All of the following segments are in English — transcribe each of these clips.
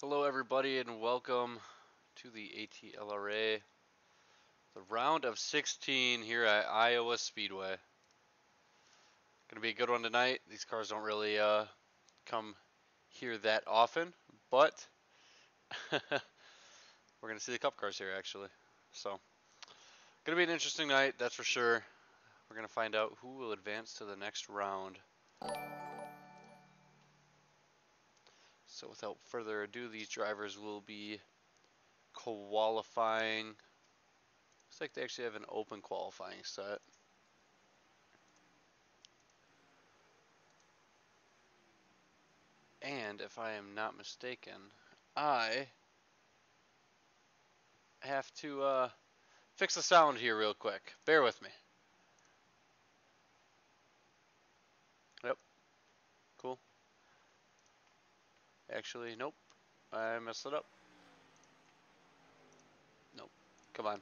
Hello everybody and welcome to the ATLRA, the round of 16 here at Iowa Speedway. Gonna be a good one tonight. These cars don't really come here that often, but we're gonna see the cup cars here actually. So, gonna be an interesting night, that's for sure. We're gonna find out who will advance to the next round. So without further ado, these drivers will be qualifying. Looks like they actually have an open qualifying set. And if I am not mistaken, I have to fix the sound here real quick. Bear with me. Yep, cool. Actually, nope. I messed it up. Nope. Come on.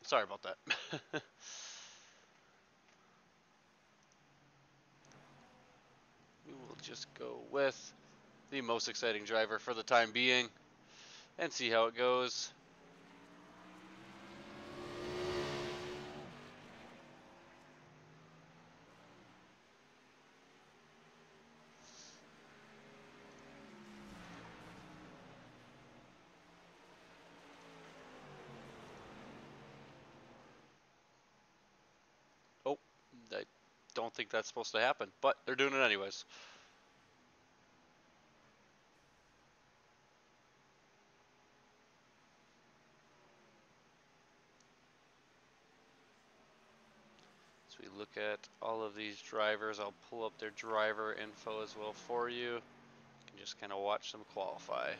Sorry about that. We will just go with the most exciting driver for the time being and see how it goes. Oh, I don't think that's supposed to happen, but they're doing it anyways. So we look at all of these drivers. I'll pull up their driver info as well for you. You can just kind of watch them qualify.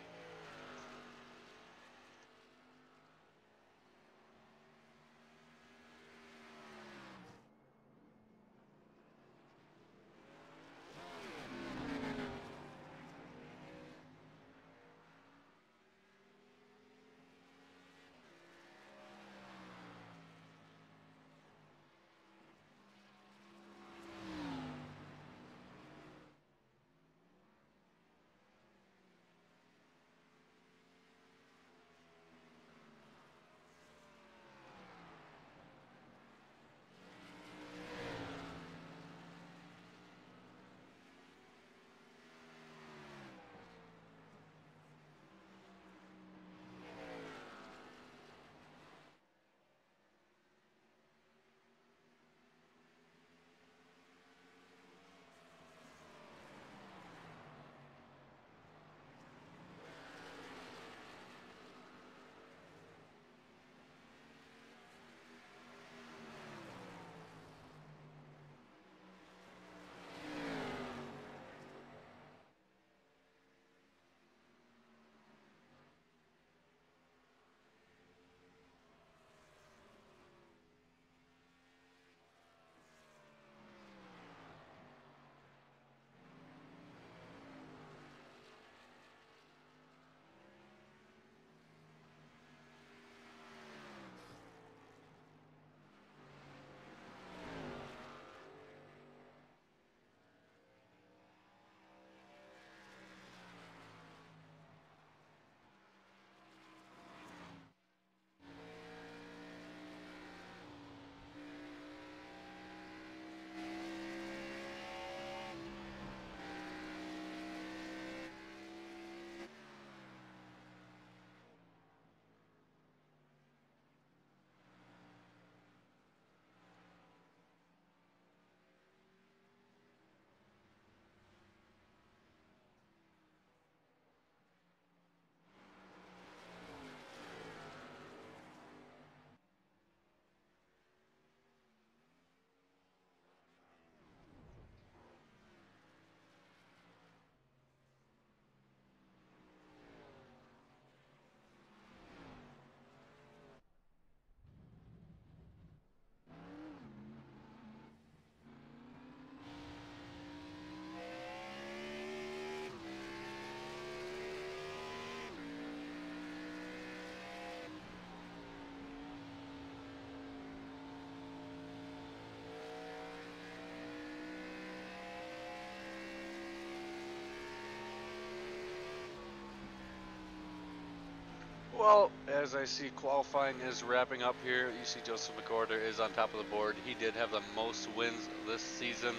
Well, as I see qualifying is wrapping up here, you see Joseph McCorder is on top of the board. He did have the most wins this season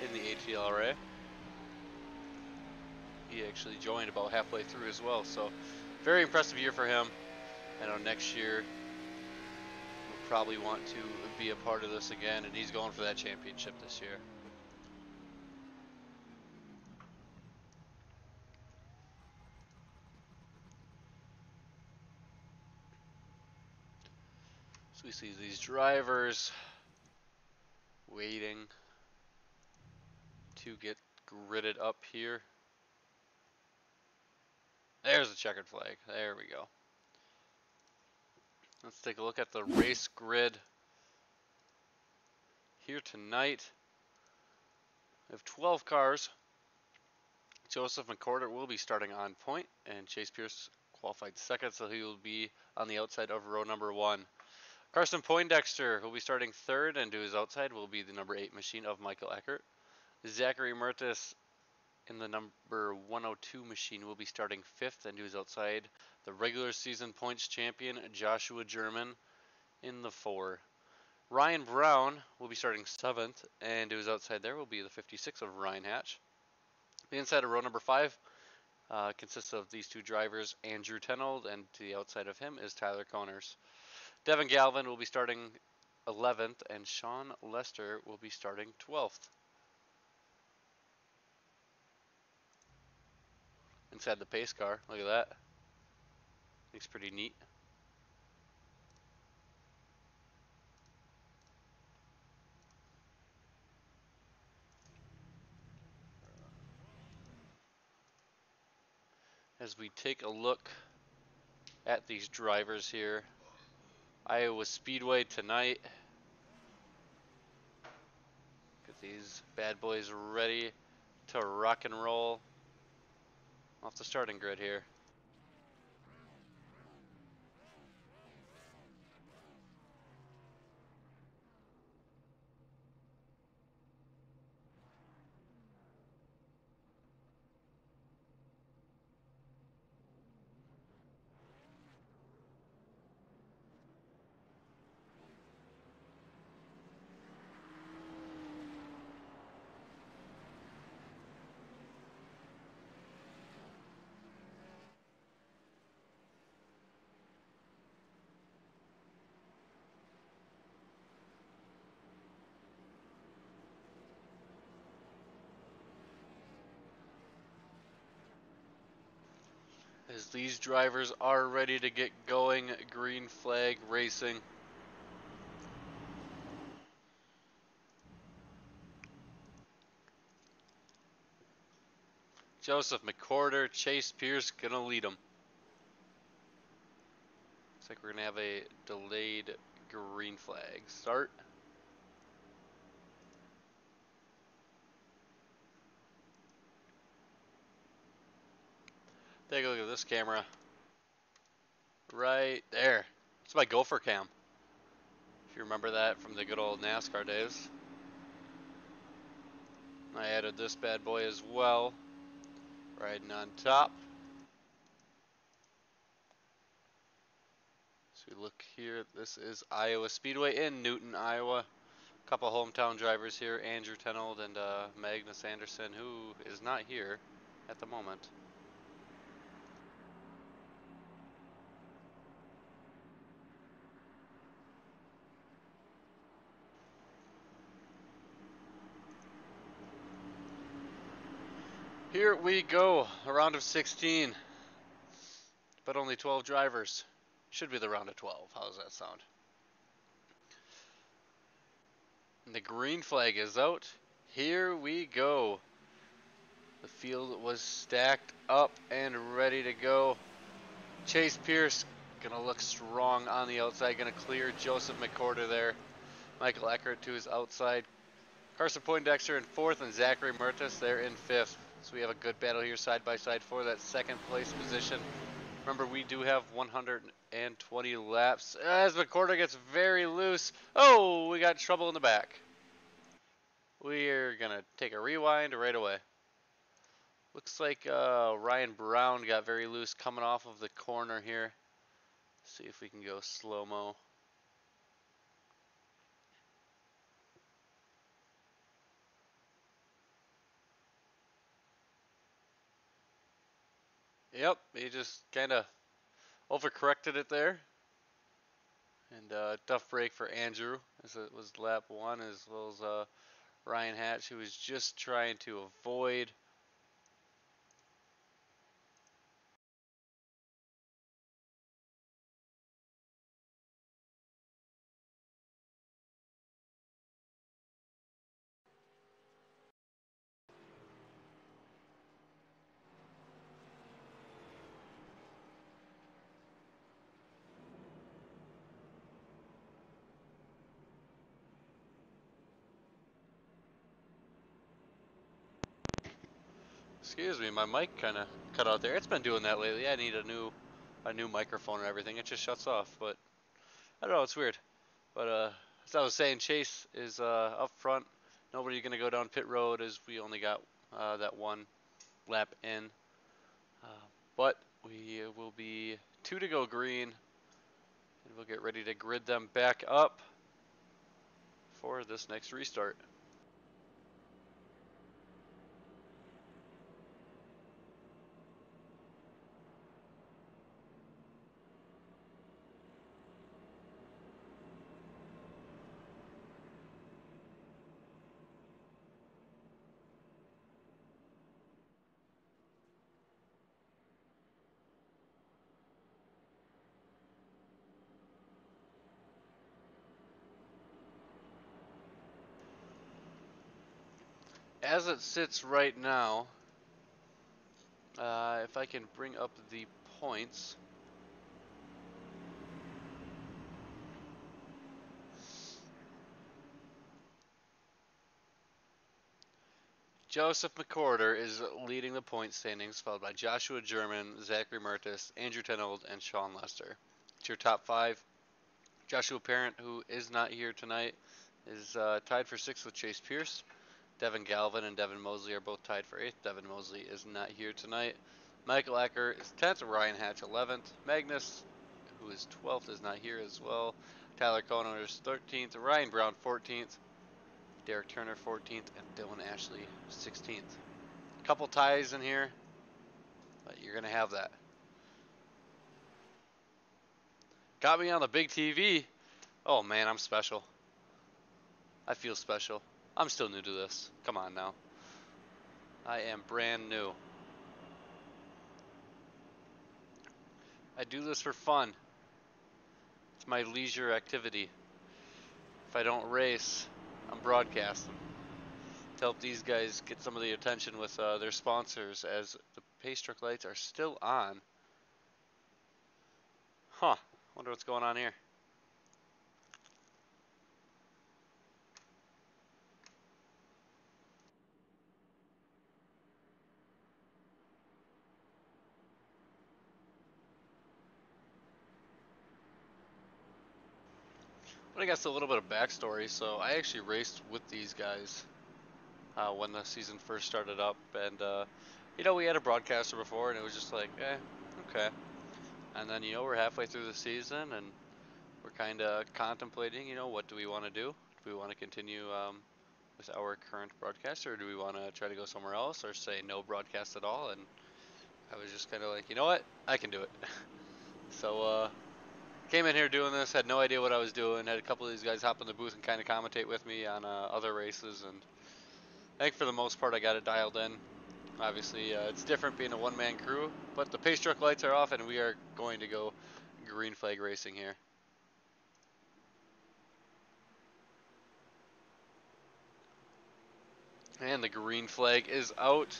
in the ATLRA. He actually joined about halfway through as well, so very impressive year for him. I know next year we'll probably want to be a part of this again, and he's going for that championship this year. So we see these drivers waiting to get gridded up here. There's the checkered flag. There we go. Let's take a look at the race grid here tonight. We have 12 cars. Joseph McCorder will be starting on point, and Chase Pierce qualified second, so he will be on the outside of row number 1. Carson Poindexter will be starting third, and to his outside will be the number 8 machine of Michael Eckert. Zachary Mertis in the number 102 machine will be starting fifth, and to his outside the regular season points champion Joshua German in the 4. Ryan Brown will be starting seventh, and to his outside there will be the 56 of Ryan Hatch. The inside of row number 5 consists of these two drivers, Andrew Tenold, and to the outside of him is Tyler Coners. Devin Galvin will be starting 11th, and Sean Lester will be starting 12th. Inside the pace car, look at that. Looks pretty neat. As we take a look at these drivers here, Iowa Speedway tonight. Get these bad boys ready to rock and roll off the starting grid here. As these drivers are ready to get going, green flag racing. Joseph McCorder, Chase Pierce gonna lead them. Looks like we're gonna have a delayed green flag start. Take a look at this camera. Right there. It's my gopher cam. If you remember that from the good old NASCAR days. I added this bad boy as well. Riding on top. So we look here, this is Iowa Speedway in Newton, Iowa. A couple hometown drivers here, Andrew Tenold and Magnus Anderson, who is not here at the moment. Here we go, a round of 16, but only 12 drivers. Should be the round of 12. How does that sound? And the green flag is out. Here we go. The field was stacked up and ready to go. Chase Pierce gonna look strong on the outside, gonna clear Joseph McCorder there. Michael Eckert to his outside. Carson Poindexter in 4th and Zachary Mertis there in 5th. So we have a good battle here side by side for that second place position. Remember, we do have 120 laps. As McCorder gets very loose. Oh, we got trouble in the back. We're going to take a rewind right away. Looks like Ryan Brown got very loose coming off of the corner here. See if we can go slow-mo. Yep, he just kind of overcorrected it there. And tough break for Andrew, as it was lap 1, as well as Ryan Hatch, who was just trying to avoid. Excuse me, my mic kind of cut out there. It's been doing that lately. I need a new microphone and everything. It just shuts off, but I don't know. It's weird. But as I was saying, Chase is up front. Nobody gonna go down pit road as we only got that one lap in. Uh, but we will be 2 to go green, and we'll get ready to grid them back up for this next restart. As it sits right now, if I can bring up the points. Joseph McCorder is leading the point standings, followed by Joshua German, Zachary Mertis, Andrew Tenold, and Sean Lester. It's your top 5. Joshua Parent, who is not here tonight, is tied for 6th with Chase Pierce. Devin Galvin and Devin Mosley are both tied for 8th. Devin Mosley is not here tonight. Michael Acker is 10th. Ryan Hatch 11th. Magnus, who is 12th, is not here as well. Tyler Cohn is 13th. Ryan Brown 14th. Derek Turner 14th. And Dylan Ashley 16th. A couple ties in here, but you're going to have that. Got me on the big TV. Oh man, I'm special. I feel special. I'm still new to this. Come on now. I am brand new. I do this for fun. It's my leisure activity. If I don't race, I'm broadcasting to help these guys get some of the attention with their sponsors, as the pace truck lights are still on. Huh. Wonder what's going on here. But I guess a little bit of backstory. So I actually raced with these guys when the season first started up, and you know, we had a broadcaster before, and it was just like, okay. And then, you know, we're halfway through the season, and we're kind of contemplating, you know, what do we want to do? Do we want to continue with our current broadcaster, or do we want to try to go somewhere else, or say no broadcast at all? And I was just kind of like, you know what, I can do it. So came in here doing this, had no idea what I was doing, had a couple of these guys hop in the booth and kind of commentate with me on other races, and I think for the most part I got it dialed in. Obviously it's different being a one-man crew, but the pace truck lights are off and we are going to go green flag racing here. And the green flag is out.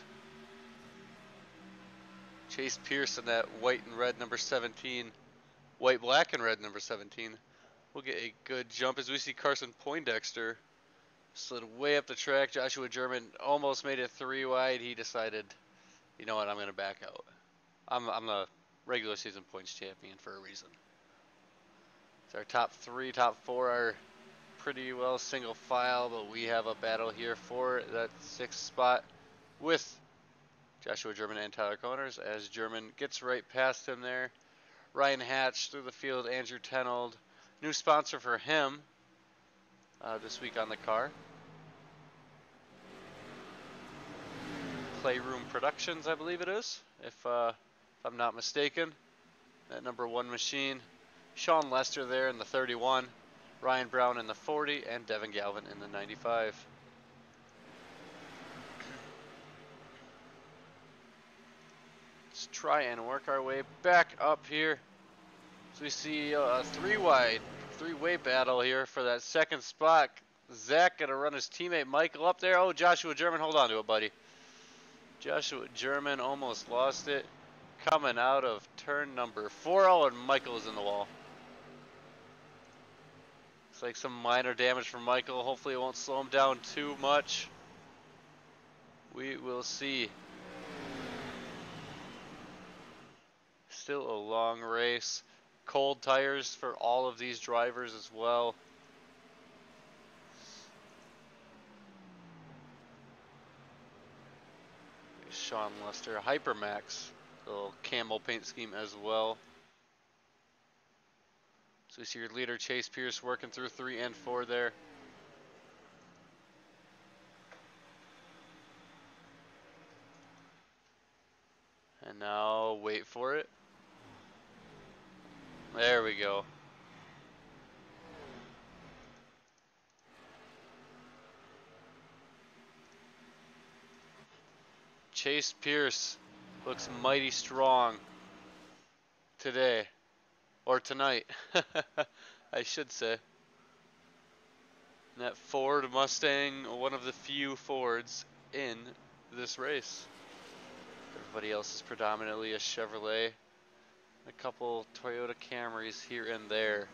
Chase Pierce in that white and red number 17. White, black, and red number 17. We'll get a good jump as we see Carson Poindexter slid way up the track. Joshua German almost made it 3 wide. He decided, you know what, I'm going to back out. I'm the regular season points champion for a reason. So our top 3, top 4 are pretty well single file, but we have a battle here for that 6th spot with Joshua German and Tyler Coners, as German gets right past him there. Ryan Hatch through the field, Andrew Tenold. New sponsor for him this week on the car. Playroom Productions, I believe it is, if I'm not mistaken. That number 1 machine. Sean Lester there in the 31, Ryan Brown in the 40, and Devin Galvin in the 95. Let's try and work our way back up here. So we see a three-way battle here for that second spot. Zach gonna run his teammate Michael up there. Oh, Joshua German, hold on to it, buddy. Joshua German almost lost it. Coming out of turn number 4. Oh, and Michael is in the wall. Looks like some minor damage from Michael. Hopefully it won't slow him down too much. We will see. Still a long race. Cold tires for all of these drivers as well. Sean Lester, Hypermax, little camo paint scheme as well. So we see your leader Chase Pierce working through 3 and 4 there. And now wait for it. There we go. Chase Pierce looks mighty strong today, or tonight, I should say. And that Ford Mustang, one of the few Fords in this race. Everybody else is predominantly a Chevrolet. A couple Toyota Camrys here and there.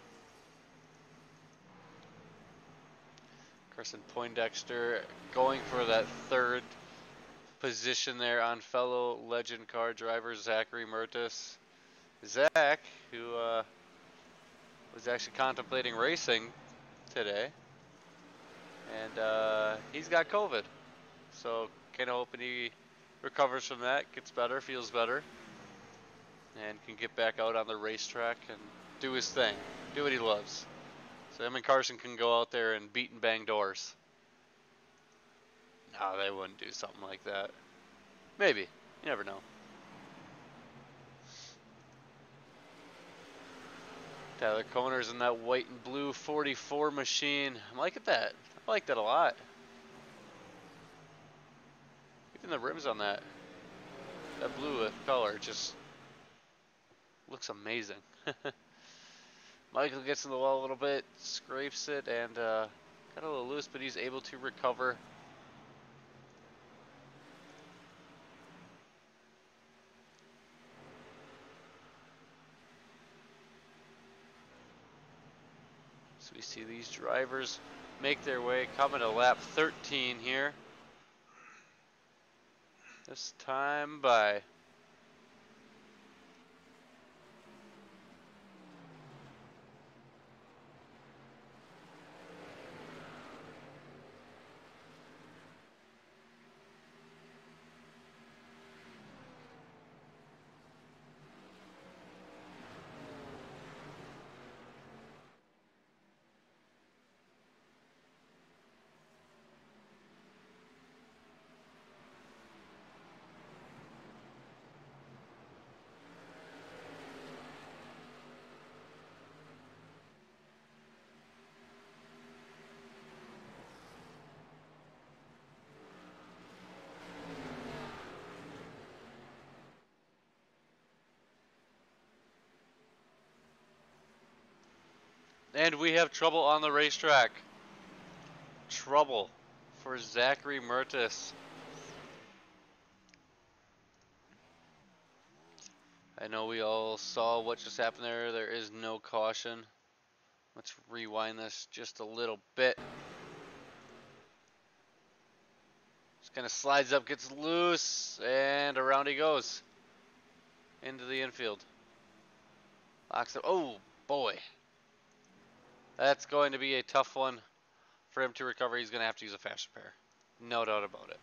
Carson Poindexter going for that 3rd position there on fellow legend car driver Zachary Mertis. Zach, who was actually contemplating racing today, and he's got COVID. So kind of hoping he recovers from that, gets better, feels better, and can get back out on the racetrack and do his thing, do what he loves. So him and Carson can go out there and beat and bang doors. No, they wouldn't do something like that. Maybe. You never know. Tyler Koner's in that white and blue 44 machine. I'm liking that. I like that a lot. Even the rims on that blue color just looks amazing. Michael gets in the wall a little bit, scrapes it, and got a little loose, but he's able to recover. So we see these drivers make their way, coming to lap 13 here. This time by and we have trouble on the racetrack. Trouble for Zachary Mertis. I know we all saw what just happened there. There is no caution. Let's rewind this just a little bit. Just kind of slides up, gets loose, and around he goes. Into the infield. Locks up. Oh, boy. That's going to be a tough one for him to recover. He's going to have to use a fast repair. No doubt about it.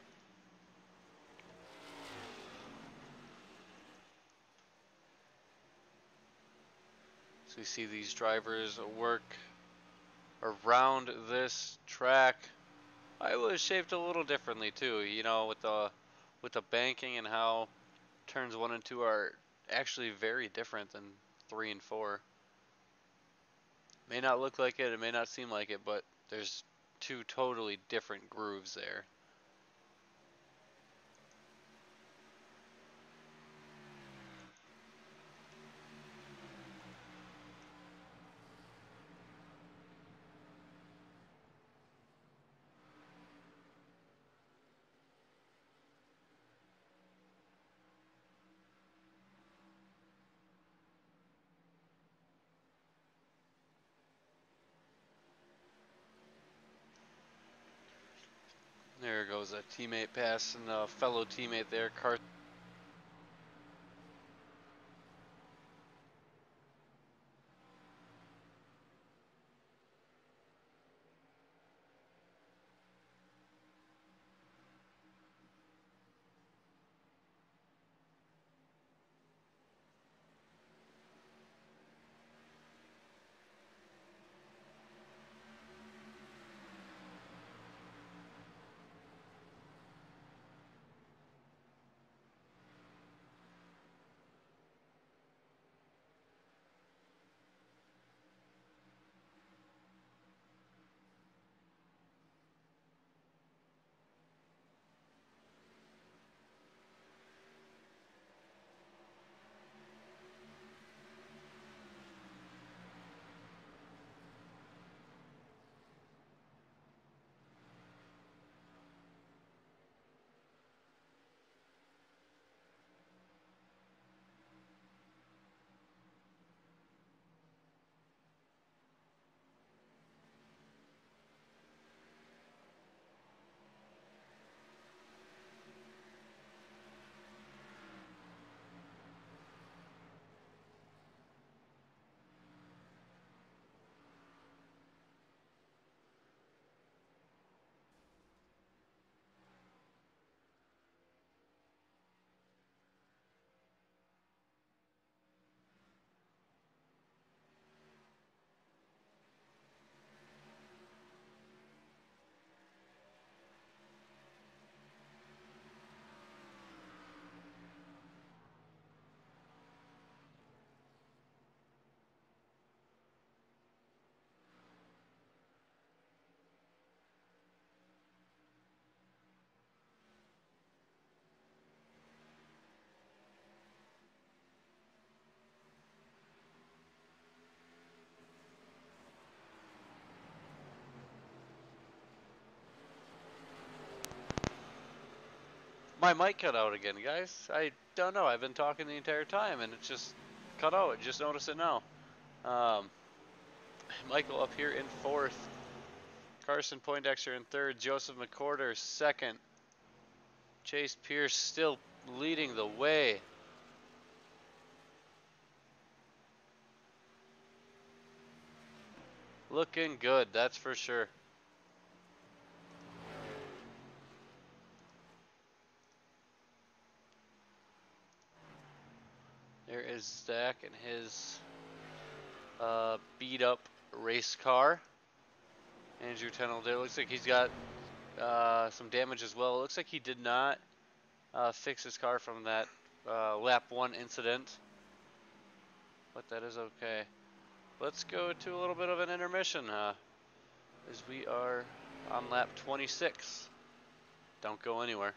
So we see these drivers work around this track. Iowa is shaped a little differently too, you know, with the banking and how turns 1 and 2 are actually very different than 3 and 4. May not look like it, it may not seem like it, but there's 2 totally different grooves there. There goes a teammate passing a fellow teammate there. My mic cut out again, guys. I don't know. I've been talking the entire time, and it just cut out. Just noticed it now. Michael up here in 4th. Carson Poindexter in 3rd. Joseph McCorder 2nd. Chase Pierce still leading the way. Looking good, that's for sure. There is Zach and his beat up race car. Andrew Tennell there. Looks like he's got some damage as well. It looks like he did not fix his car from that lap 1 incident. But that is okay. Let's go to a little bit of an intermission as we are on lap 26. Don't go anywhere.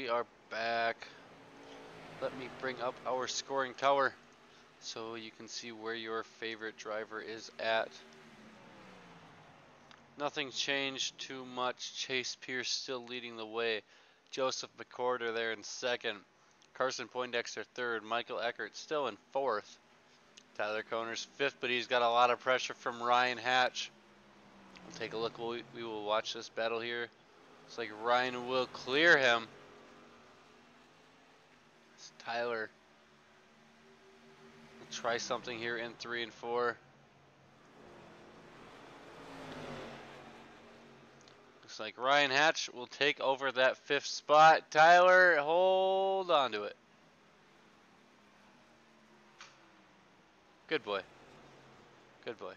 we are back. Let me bring up our scoring tower so you can see where your favorite driver is at. Nothing changed too much. Chase Pierce still leading the way. Joseph McCorder there in second. Carson Poindexter third. Michael Eckert still in fourth. Tyler Koner's fifth, but he's got a lot of pressure from Ryan Hatch. We'll take a look. We will watch this battle here. Looks like Ryan will clear him. It's Tyler. We'll try something here in 3 and 4. Looks like Ryan Hatch will take over that 5th spot. Tyler, hold on to it. Good boy. Good boy.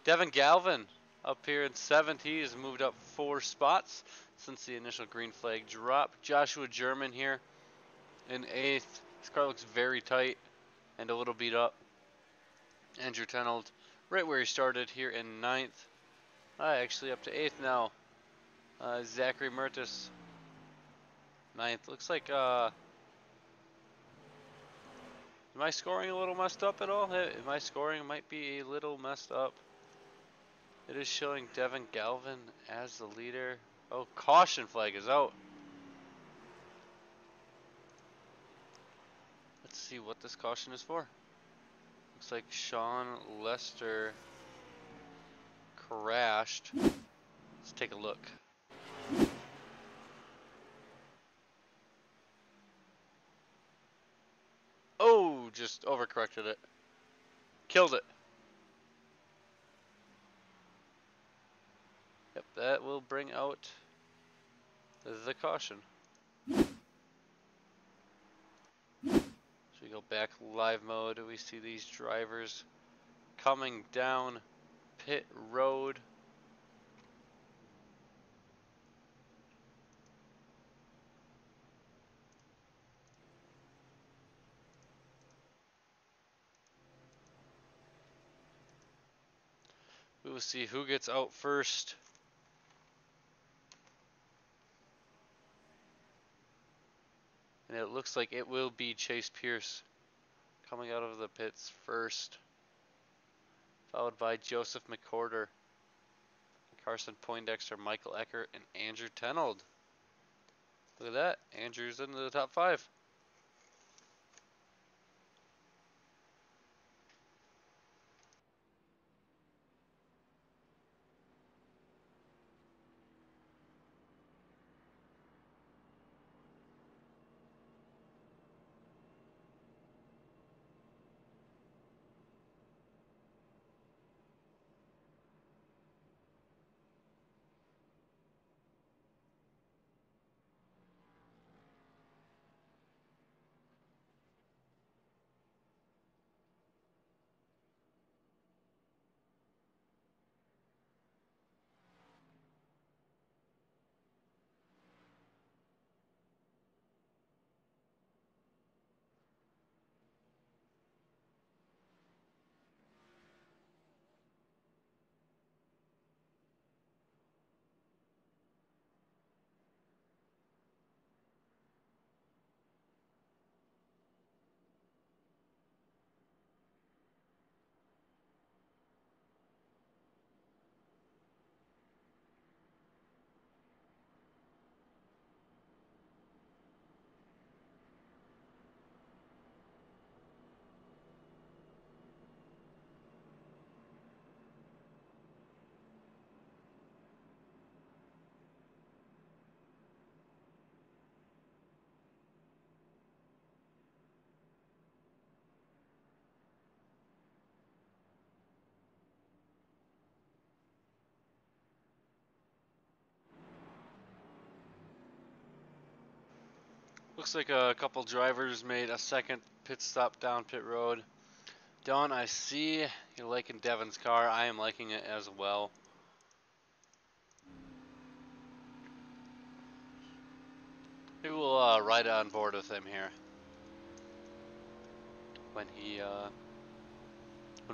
Devin Galvin up here in 7th. He has moved up 4 spots since the initial green flag drop. Joshua German here in 8th. This car looks very tight and a little beat up. Andrew Tenold right where he started here in 9th. Actually up to 8th now. Zachary Mertis 9th. Looks like am I scoring a little messed up at all? My scoring might be a little messed up. It is showing Devin Galvin as the leader. Oh, caution flag is out. Let's see what this caution is for. Looks like Sean Lester crashed. Let's take a look. Oh, just overcorrected it. Killed it. Yep, that will bring out the caution. So we go back live mode. We see these drivers coming down pit road. We will see who gets out first. And it looks like it will be Chase Pierce coming out of the pits first, followed by Joseph McCorder, Carson Poindexter, Michael Eckert, and Andrew Tenold. Look at that. Andrew's into the top 5. Looks like a couple drivers made a second pit stop down pit road. Don, I see you're liking Devin's car. I am liking it as well. Maybe we'll ride on board with him here when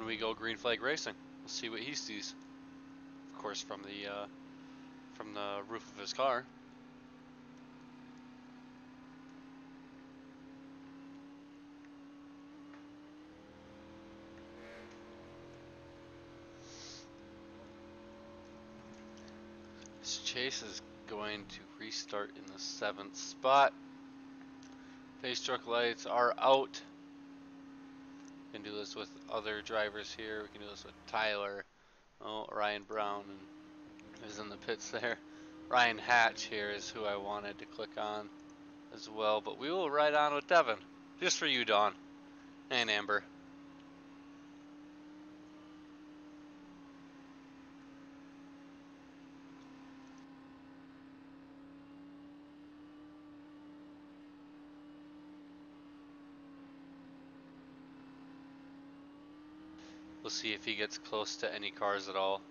we go green flag racing. We'll see what he sees. Of course, from the roof of his car. Chase is going to restart in the 7th spot. Pace truck lights are out. We can do this with other drivers here. We can do this with Tyler. Oh, Ryan Brown is in the pits there. Ryan Hatch here is who I wanted to click on as well, but we will ride on with Devin. Just for you, Dawn. And Amber. We'll see if he gets close to any cars at all,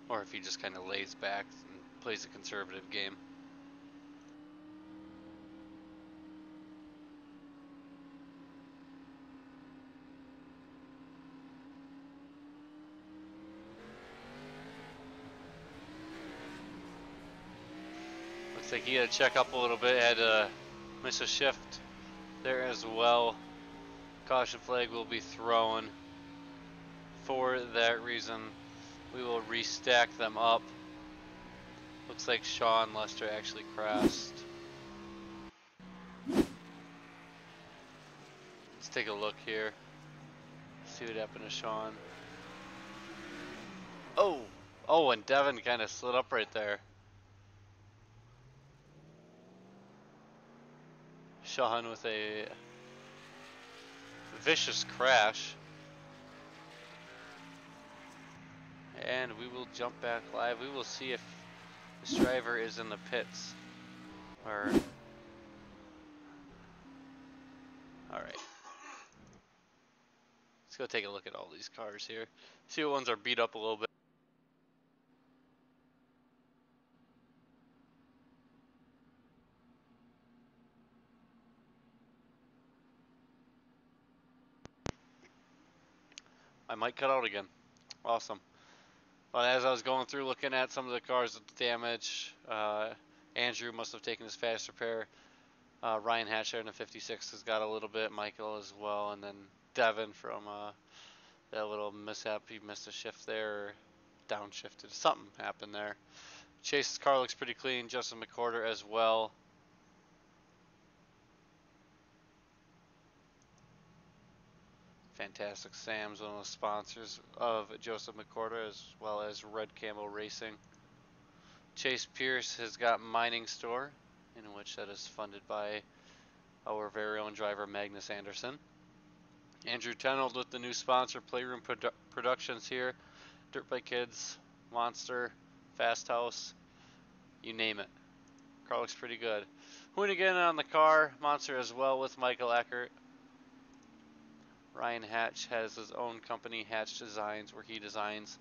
or if he just kind of lays back and plays a conservative game. Looks like he had to check up a little bit, had to miss a shift there as well. Caution flag will be thrown. For that reason, we will restack them up. Looks like Sean Lester actually crashed. Let's take a look here. See what happened to Sean. Oh, and Devin kind of slid up right there. Sean with a vicious crash. And we will jump back live. We will see if this driver is in the pits. Or alright. Let's go take a look at all these cars here. See what ones are beat up a little bit. I might cut out again. Awesome. But as I was going through looking at some of the cars with damage, Andrew must have taken his fast repair. Ryan Hatcher in the 56 has got a little bit. Michael as well. And then Devin from that little mishap. He missed a shift there. Or downshifted. Something happened there. Chase's car looks pretty clean. Justin McCorder as well. Fantastic Sam's one of the sponsors of Joseph McCorder, as well as Red Camo Racing. Chase Pierce has got Mining Store, in which that is funded by our very own driver Magnus Anderson. Andrew Tenold with the new sponsor Playroom Productions here. Dirt Bike Kids, Monster, Fast House, you name it. Car looks pretty good. Hoonigan on the car, Monster as well with Michael Eckert. Ryan Hatch has his own company, Hatch Designs, where he designs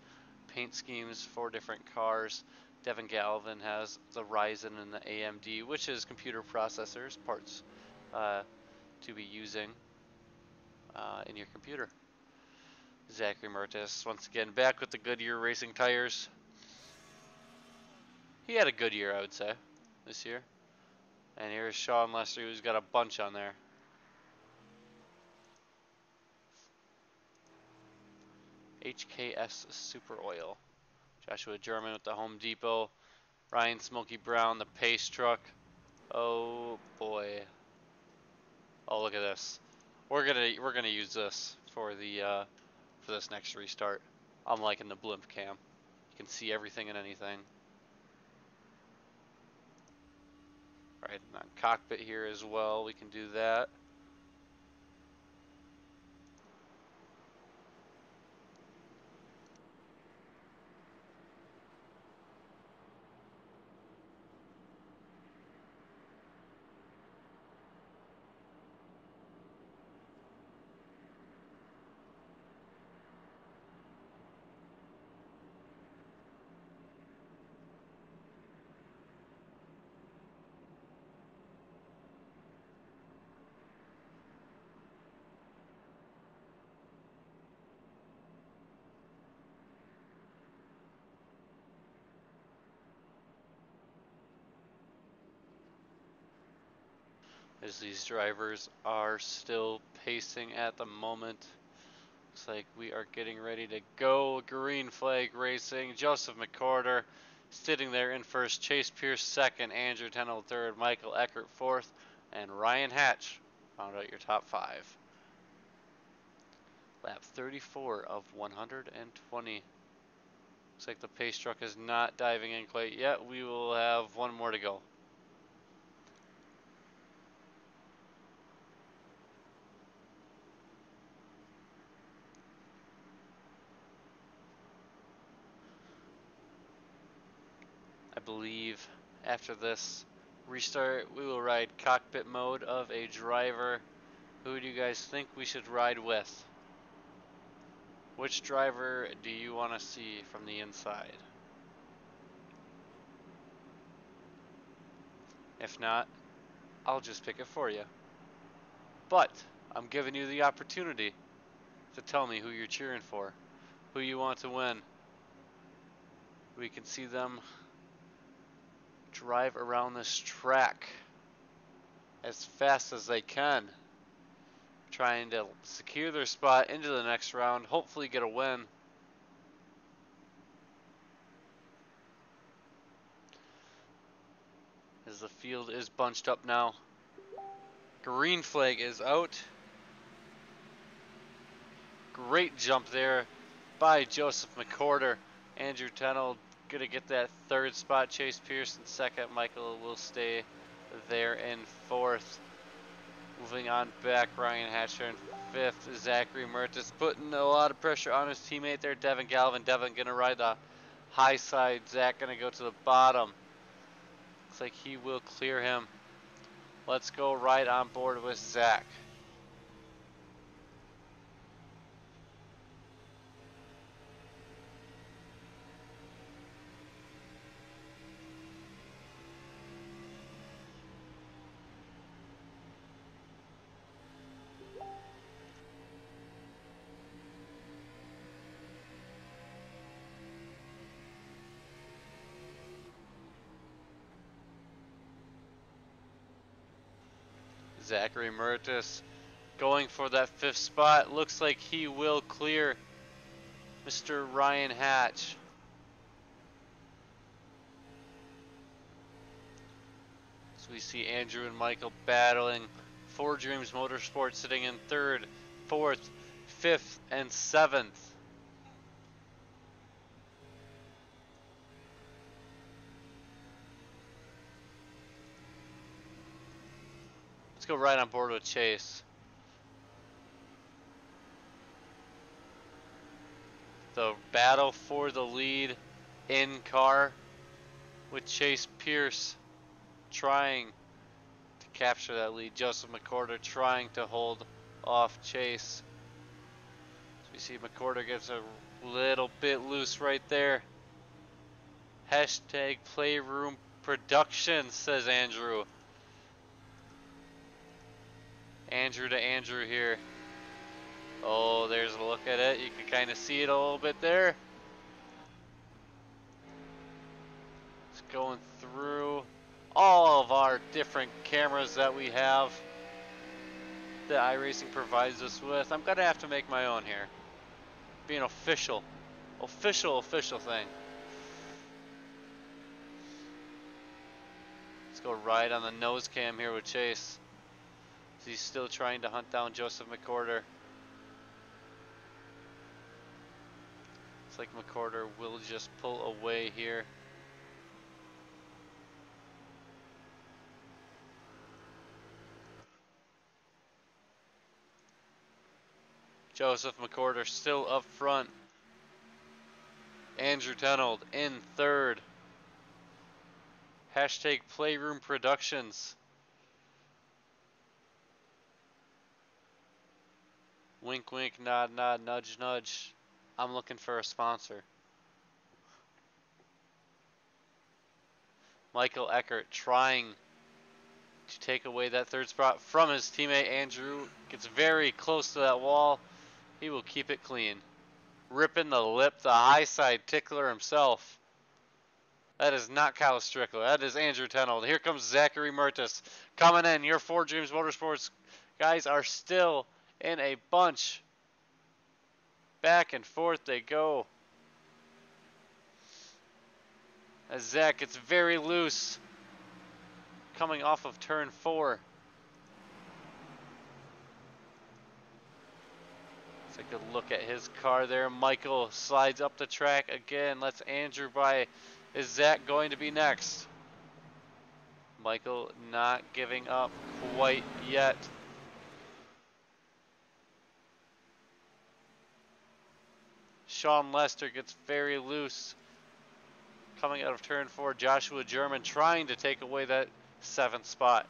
paint schemes for different cars. Devin Galvin has the Ryzen and the AMD, which is computer processors, parts to be using in your computer. Zachary Mertis, once again, back with the Goodyear Racing tires. He had a good year, I would say, this year. And here's Sean Lester, who's got a bunch on there. HKS Super Oil. Joshua German with the Home Depot. Ryan Smokey Brown, the Pace truck. Oh boy. Oh, look at this. We're gonna use this for the for this next restart. I'm liking the blimp cam. You can see everything and anything. Alright, on cockpit here as well, we can do that. As these drivers are still pacing at the moment. Looks like we are getting ready to go. Green flag racing. Joseph McCorder Sitting there in first, Chase Pierce second, Andrew Tennell third, Michael Eckert fourth, and Ryan Hatch round out your top 5. Lap 34 of 120. Looks like the pace truck is not diving in quite yet. We will have one more to go. I believe after this restart, we will ride cockpit mode of a driver. Who do you guys think we should ride with? Which driver do you want to see from the inside? If not, I'll just pick it for you. But I'm giving you the opportunity to tell me who you're cheering for, who you want to win. We can see them drive around this track as fast as they can, trying to secure their spot into the next round, hopefully get a win. As the field is bunched up now. Green flag is out. Great jump there by Joseph McCorder. Andrew Tennell gonna get that third spot. Chase Pierce in second. Michael will stay there in fourth. Moving on back, Ryan Hatcher in fifth. Zachary Mertis putting a lot of pressure on his teammate there, Devin Galvin. Devin gonna ride the high side. Zach gonna go to the bottom. Looks like he will clear him. Let's go right on board with Zach. Zachary Mertis going for that fifth spot. Looks like he will clear Mr. Ryan Hatch. So we see Andrew and Michael battling. Four Dreams Motorsports sitting in third, fourth, fifth, and seventh. Let's go right on board with Chase. The battle for the lead in car with Chase Pierce trying to capture that lead. Joseph McCorder trying to hold off Chase. So we see McCorder gets a little bit loose right there. Hashtag Playroom Production, says Andrew. Andrew to Andrew here. Oh, there's a look at it. You can kind of see it a little bit there. It's going through all of our different cameras that we have that iRacing provides us with. I'm gonna have to make my own here. Be an official thing. Let's go right on the nose cam here with Chase. He's still trying to hunt down Joseph McCorder. Looks like McCorder will just pull away here. Joseph McCorder still up front. Andrew Tennell in third. Hashtag Playroom Productions. Wink, wink, nod, nod, nudge, nudge. I'm looking for a sponsor. Michael Eckert trying to take away that third spot from his teammate Andrew. Gets very close to that wall. He will keep it clean. Ripping the lip, the high side tickler himself. That is not Kyle Strickler. That is Andrew Tennell. Here comes Zachary Mertis coming in. Your Four Dreams Motorsports guys are still in a bunch. Back and forth they go. as Zach gets very loose coming off of turn 4. Let's take a look at his car there. Michael slides up the track again, lets Andrew by. Is Zach going to be next? Michael not giving up quite yet. Sean Lester gets very loose coming out of turn 4. Joshua German trying to take away that 7th spot.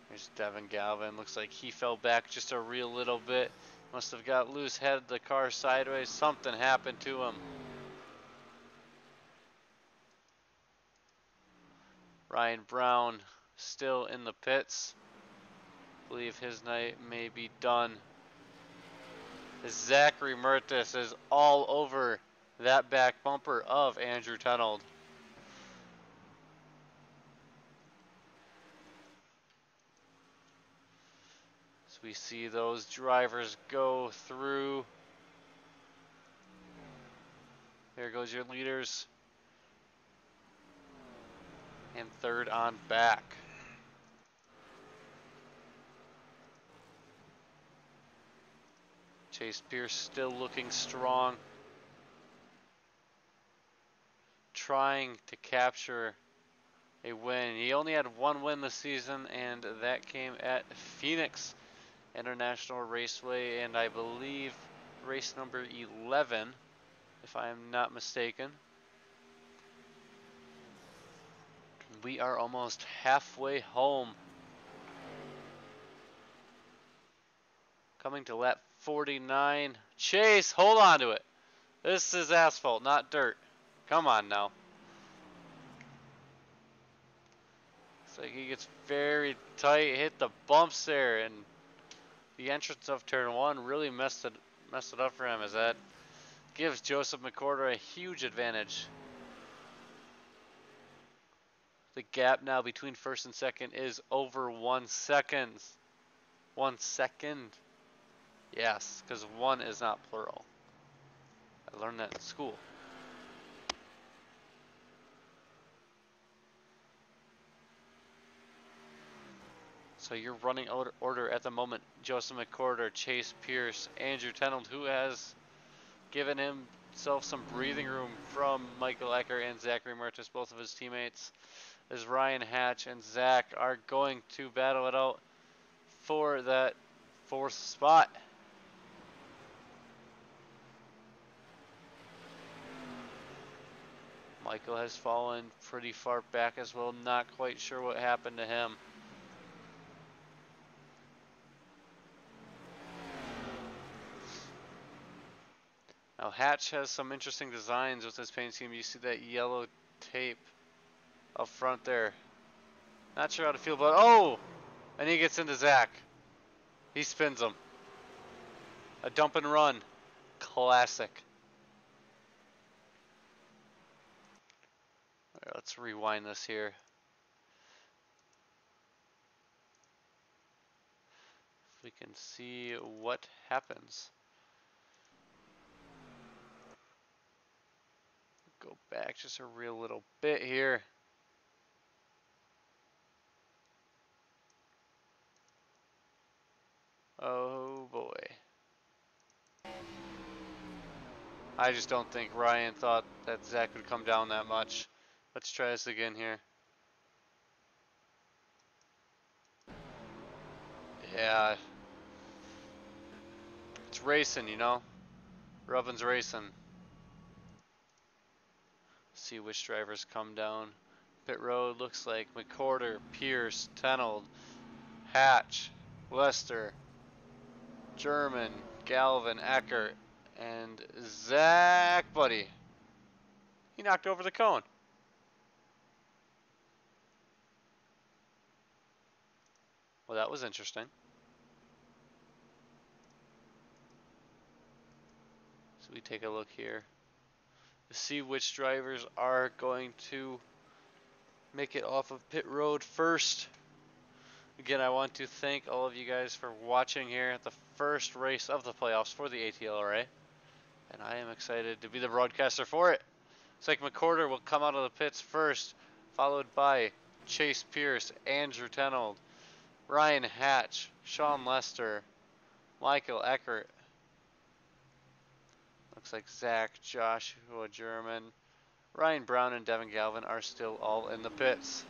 Here's Devin Galvin. Looks like he fell back just a real little bit. Must have got loose, headed the car sideways. Something happened to him. Ryan Brown still in the pits. Believe his night may be done. Zachary Mertis is all over that back bumper of Andrew Tenold. So we see those drivers go through. There goes your leaders. And third on back. Chase Pierce still looking strong. Trying to capture a win. He only had one win this season, and that came at Phoenix International Raceway, and I believe race number 11, if I am not mistaken. We are almost halfway home. Coming to lap 49. Chase, hold on to it. This is asphalt, not dirt. Come on now. Looks like he gets very tight, hit the bumps there, and the entrance of turn 1 really messed it up for him, as that gives Joseph McCorder a huge advantage. The gap now between first and second is over 1 second. 1 second. Yes, because 1 is not plural. I learned that in school. So you're running order at the moment. Joseph McCorder, Chase Pierce, Andrew Tenold, who has given himself some breathing room from Michael Ecker and Zachary Mertis, both of his teammates, as Ryan Hatch and Zach are going to battle it out for that 4th spot. Michael has fallen pretty far back as well. Not quite sure what happened to him. Now Hatch has some interesting designs with his paint scheme. You see that yellow tape up front there. Not sure how to feel about it. Oh! And he gets into Zach. He spins him. A dump and run. Classic. All right, let's rewind this here. If we can see what happens. Go back just a real little bit here. Oh boy. I just don't think Ryan thought that Zach would come down that much. Let's try this again here. Yeah. It's racing, you know. Rubbin's racing. See which drivers come down. Pit road looks like McCorder, Pierce, Tenold, Hatch, Lester, German, Galvin, Eckert, and Zach, buddy. He knocked over the cone. Well, that was interesting. So we take a look here to see which drivers are going to make it off of pit road first. Again, I want to thank all of you guys for watching here at the first race of the playoffs for the ATLRA. and I am excited to be the broadcaster for it. It's like McCorder will come out of the pits first, followed by Chase Pierce, Andrew Tenold, Ryan Hatch, Sean Lester, Michael Eckert. Looks like Zach, Joshua German, Ryan Brown, and Devin Galvin are still all in the pits.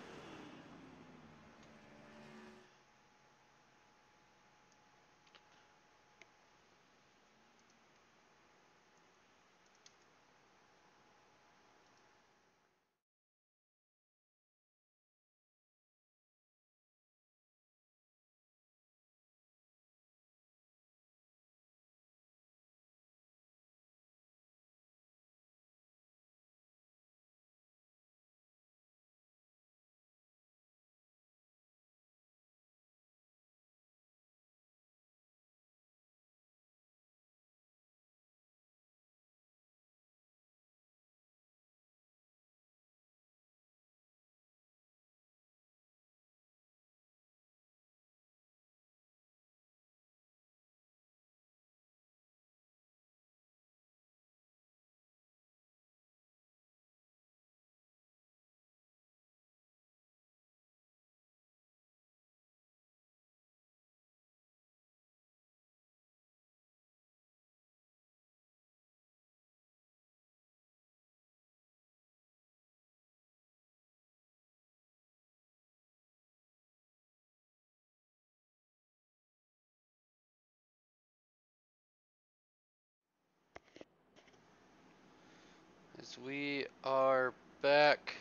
As we are back,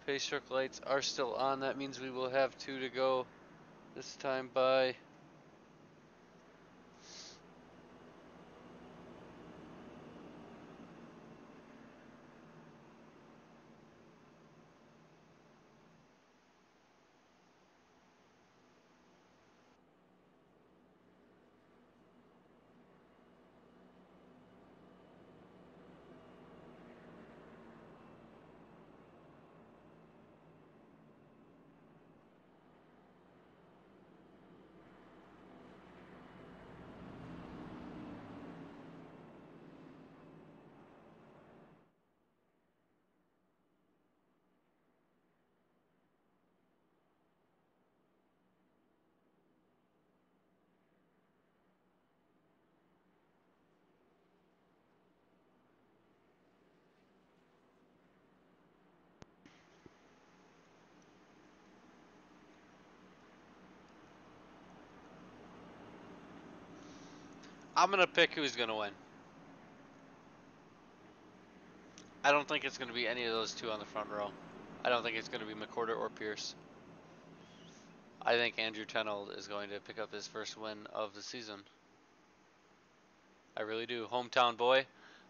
pace truck lights are still on. That means we will have 2 to go this time by. I'm going to pick who's going to win. I don't think it's going to be any of those two on the front row. I don't think it's going to be McCorder or Pierce. I think Andrew Tenold is going to pick up his first win of the season. I really do. Hometown boy,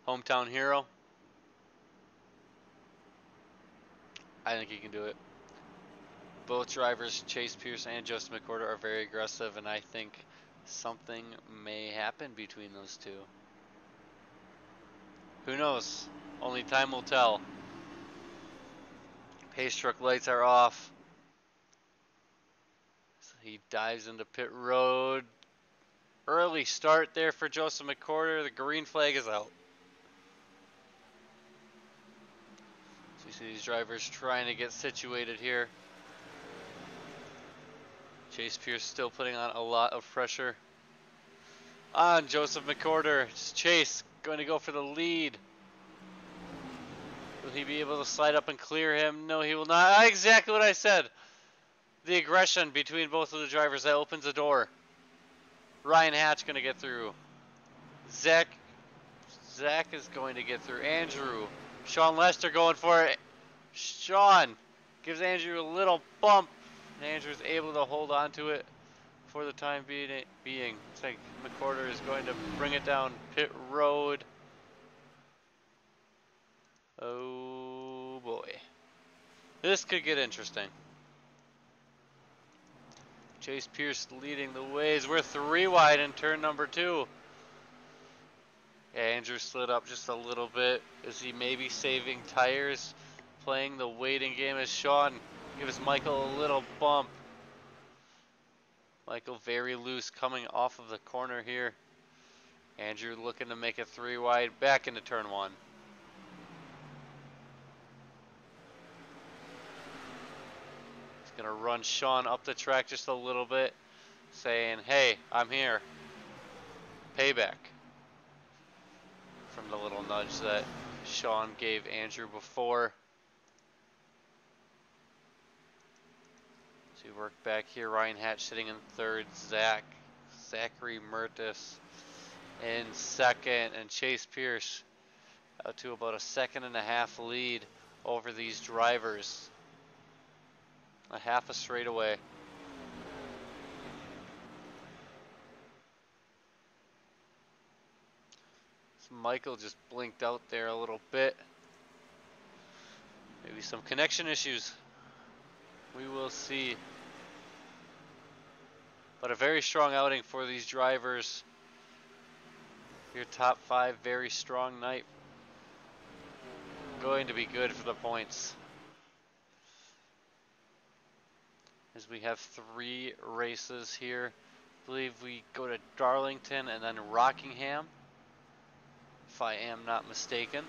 hometown hero. I think he can do it. Both drivers, Chase Pierce and Justin McCorder, are very aggressive, and I think something may happen between those two. Who knows? Only time will tell. Pace truck lights are off. So he dives into pit road. Early start there for Joseph McCorder. The green flag is out. So you see these drivers trying to get situated here. Chase Pierce still putting on a lot of pressure on Joseph McCorder. It's Chase going to go for the lead. Will he be able to slide up and clear him? No, he will not. Exactly what I said. The aggression between both of the drivers, that opens the door. Ryan Hatch going to get through. Zach is going to get through. Andrew. Sean Lester going for it. Sean gives Andrew a little bump. And Andrew's able to hold on to it for the time being. It's like McCorder is going to bring it down pit road. Oh boy. This could get interesting. Chase Pierce leading the ways. We're 3 wide in turn number 2. Yeah, Andrew slid up just a little bit. Is he maybe saving tires? Playing the waiting game as Sean gives Michael a little bump. Michael very loose coming off of the corner here. Andrew looking to make it 3 wide, back into turn 1. He's gonna run Sean up the track just a little bit, saying, hey, I'm here. Payback. From the little nudge that Sean gave Andrew before. So we work back here. Ryan Hatch sitting in third. Zachary Mertis in second. And Chase Pierce out to about a 1.5 lead over these drivers. A half a straightaway. So Michael just blinked out there a little bit. Maybe some connection issues. We will see. But a very strong outing for these drivers. Your top 5, very strong night. Going to be good for the points. As we have 3 races here. I believe we go to Darlington and then Rockingham, if I am not mistaken.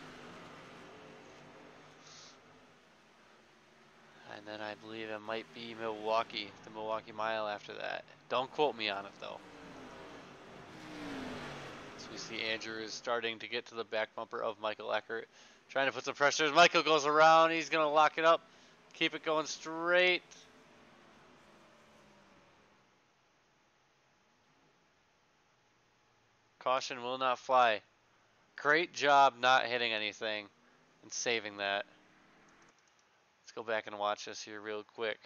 And then I believe it might be Milwaukee, the Milwaukee Mile after that. Don't quote me on it though. So we see Andrew is starting to get to the back bumper of Michael Eckert. Trying to put some pressure as Michael goes around. He's going to lock it up. Keep it going straight. Caution will not fly. Great job not hitting anything and saving that. Let's go back and watch this here real quick.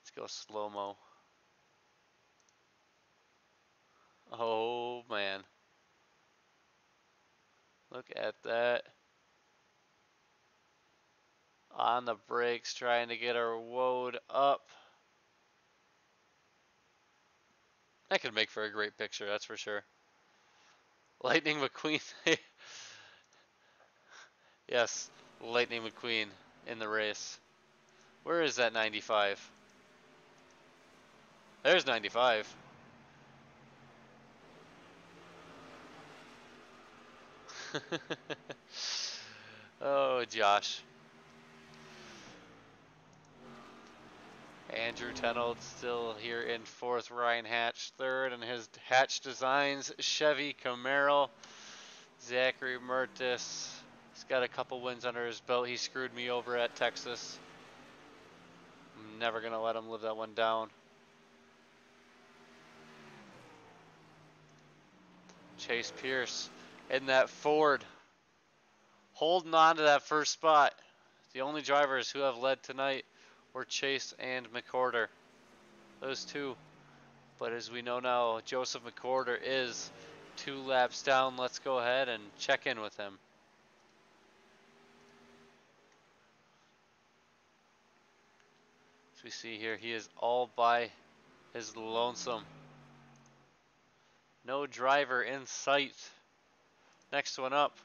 Let's go slow-mo. Oh man. Look at that. On the brakes, trying to get our woad up. That could make for a great picture, that's for sure. Lightning McQueen. Yes, Lightning McQueen in the race. Where is that 95? There's 95. Oh, Josh. Andrew Tenold still here in 4th. Ryan Hatch 3rd, and his Hatch Designs Chevy Camaro. Zachary Mertis. He's got a couple wins under his belt. He screwed me over at Texas. I'm never going to let him live that one down. Chase Pierce in that Ford. Holding on to that first spot. The only drivers who have led tonight were Chase and McCorder. Those 2. But as we know now, Joseph McCorder is 2 laps down. Let's go ahead and check in with him. As we see here, he is all by his lonesome. No driver in sight. Next one up,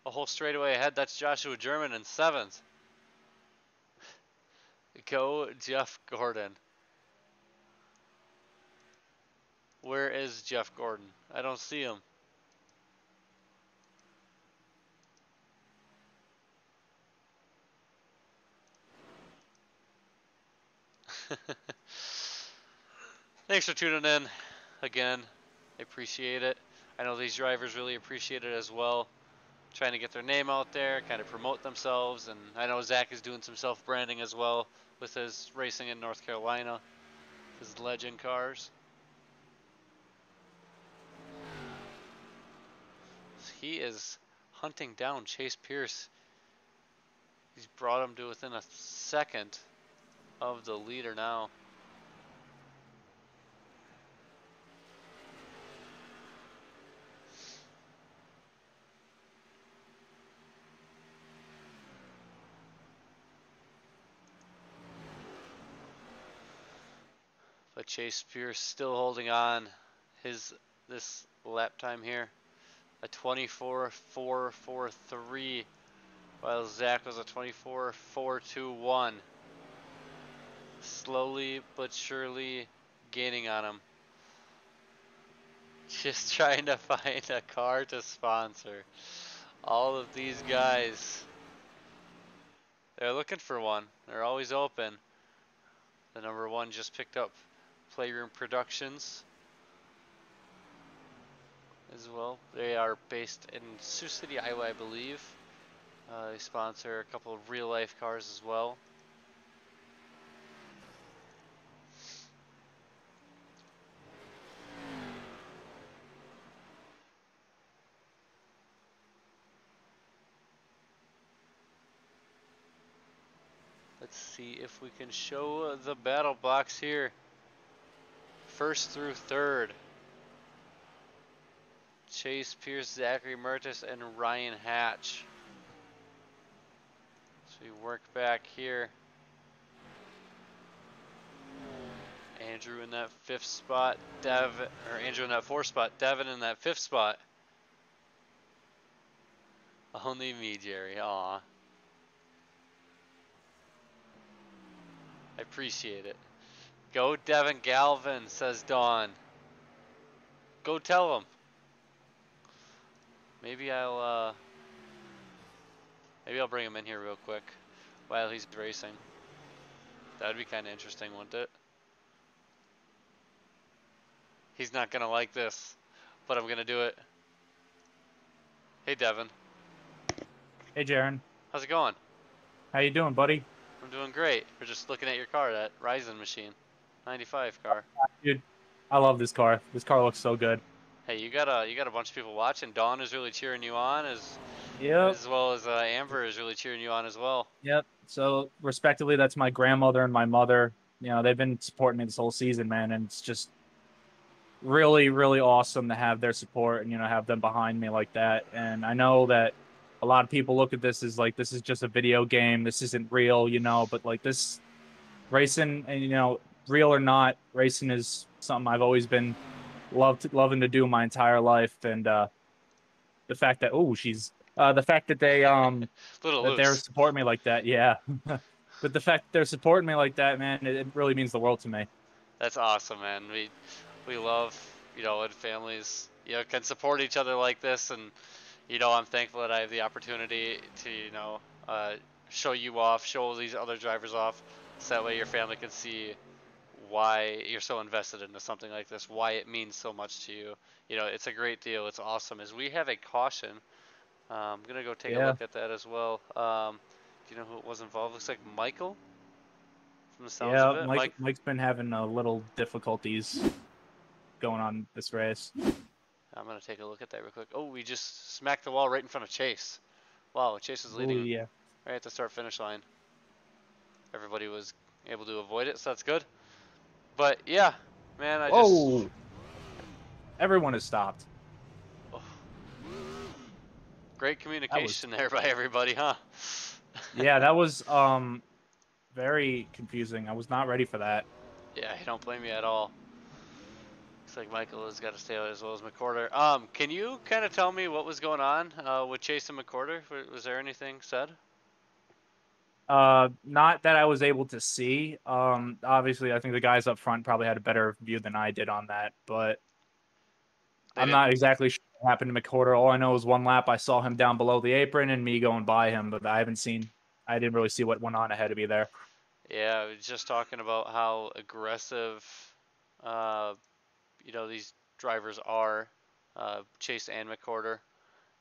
a whole straightaway ahead. That's Joshua German in 7th. Go Jeff Gordon. Where is Jeff Gordon? I don't see him. Thanks for tuning in again. I appreciate it. I know these drivers really appreciate it as well. Trying to get their name out there, kind of promote themselves, and I know Zach is doing some self-branding as well with his racing in North Carolina, his legend cars. He is hunting down Chase Pierce. He's brought him to within a second of the leader now. But Chase Pierce still holding on this lap time here. A 24.443, while Zach was a 24.421. Slowly but surely gaining on him. Just trying to find a car to sponsor. All of these guys, they're looking for one. They're always open. The number one just picked up Playroom Productions as well. They are based in Sioux City, Iowa, I believe. They sponsor a couple of real life cars as well. Let's see if we can show the battle box here. First through third. Chase Pierce, Zachary Mertis, and Ryan Hatch. So we work back here. Andrew in that fifth spot, Andrew in that fourth spot, Devin in that fifth spot. Only me, Jerry. Aw. I appreciate it. Go Devin Galvin, says Dawn. Go tell him. Maybe I'll bring him in here real quick while he's racing. That would be kind of interesting, wouldn't it? He's not gonna like this, but I'm gonna do it. Hey, Devin. Hey, Jaron. How's it going? How you doing, buddy? I'm doing great. We're just looking at your car, that Ryzen machine, 95 car. Dude, I love this car. This car looks so good. Hey, you got a bunch of people watching. Dawn is really cheering you on, as well as Amber is really cheering you on as well. Yep. So respectively, that's my grandmother and my mother. You know, they've been supporting me this whole season, man, and it's just really, really awesome to have their support and, you know, have them behind me like that. And I know that a lot of people look at this as like, this is just a video game. This isn't real, you know, but like this racing, and, you know, real or not, racing is something I've always been loving to do my entire life. And the fact that the fact that they they're supporting me like that, yeah. But the fact that they're supporting me like that, man, it really means the world to me. That's awesome, man. We love, you know, when families, you know, can support each other like this, and, you know, I'm thankful that I have the opportunity to, you know, show you off, show these other drivers off, so that way your family can see why you're so invested into something like this, why it means so much to you. You know, it's a great deal. It's awesome. As we have a caution, I'm gonna go take a look at that as well. Do you know who was involved? Looks like Michael. From the sounds of it, Mike's been having a little difficulties going on this race. I'm gonna take a look at that real quick. Oh, we just smacked the wall right in front of Chase. Wow, Chase is leading right at the start-finish line. Everybody was able to avoid it, so that's good. But yeah, man, everyone has stopped. Oh. Great communication there by everybody, huh? Yeah, that was very confusing. I was not ready for that. Yeah, I don't blame you at all. Looks like Michael has got to stay out as well as McCorder. Can you kind of tell me what was going on with Chase and McCorder? Was there anything said? Not that I was able to see. Obviously, I think the guys up front probably had a better view than I did on that, but I'm not exactly sure what happened to McCorder. All I know is one lap I saw him down below the apron and me going by him, but I didn't really see what went on ahead of me there. Yeah, I was just talking about how aggressive, you know, these drivers are, Chase and McCorder.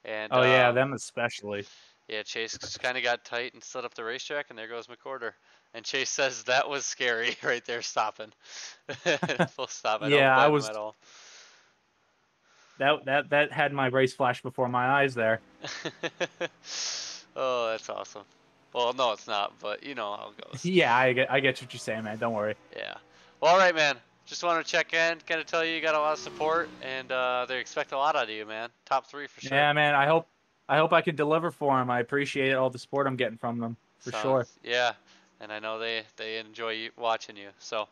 And oh yeah, them especially. Yeah, Chase just kind of got tight and slid up the racetrack, and there goes McCorder. And Chase says that was scary right there, stopping. Full stop. I don't blame him at all. That had my race flash before my eyes there. Oh, that's awesome. Well, no, it's not, but you know how it goes. Yeah, I get what you're saying, man. Don't worry. Yeah. Well, all right, man. Just wanted to check in, kind of tell you got a lot of support, and they expect a lot out of you, man. Top 3 for sure. Yeah, man. I hope I can deliver for them. I appreciate all the support I'm getting from them, for sure. Yeah, and I know they enjoy watching you. So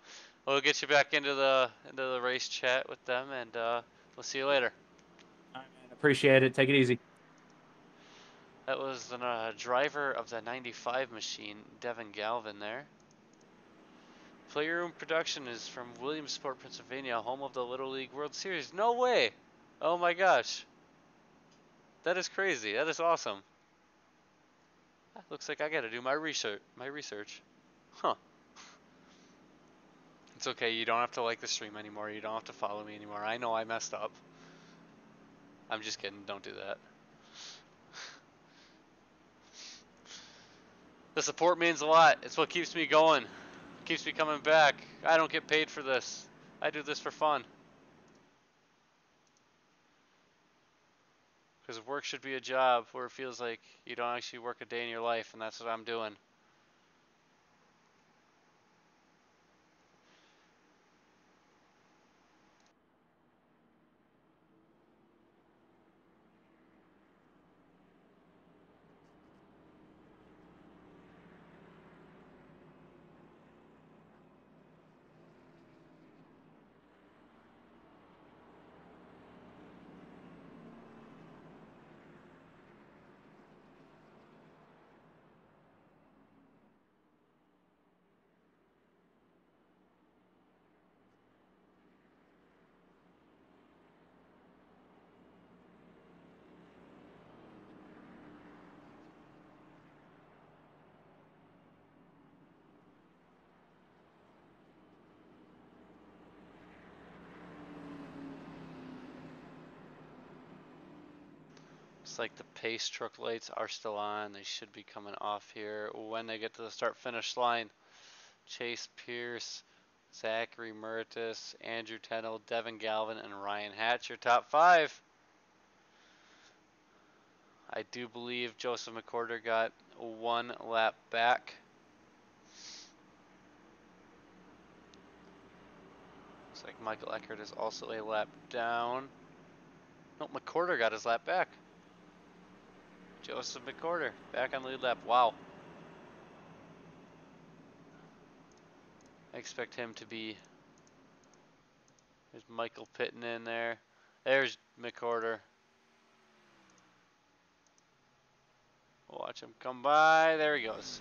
we'll get you back into the race chat with them, and we'll see you later. All right, man. Appreciate it. Take it easy. That was the driver of the 95 machine, Devin Galvin there. Playroom Production is from Williamsport, Pennsylvania, home of the Little League World Series. No way! Oh my gosh. That is crazy. That is awesome. Looks like I gotta do my research. Huh. It's okay, you don't have to like the stream anymore. You don't have to follow me anymore. I know I messed up. I'm just kidding. Don't do that. The support means a lot. It's what keeps me going. Keeps me coming back. I don't get paid for this. I do this for fun. Because work should be a job where it feels like you don't actually work a day in your life, and that's what I'm doing. Looks like the pace truck lights are still on. They should be coming off here when they get to the start-finish line. Chase Pierce, Zachary Murtis, Andrew Tennell, Devin Galvin, and Ryan Hatch, your top 5. I do believe Joseph McCorder got 1 lap back. Looks like Michael Eckert is also a lap down. No, McCorder got his lap back. Joseph McCorder back on the lead lap. Wow. I expect him to be. There's Michael Pitton in there. There's McCorder. Watch him come by. There he goes.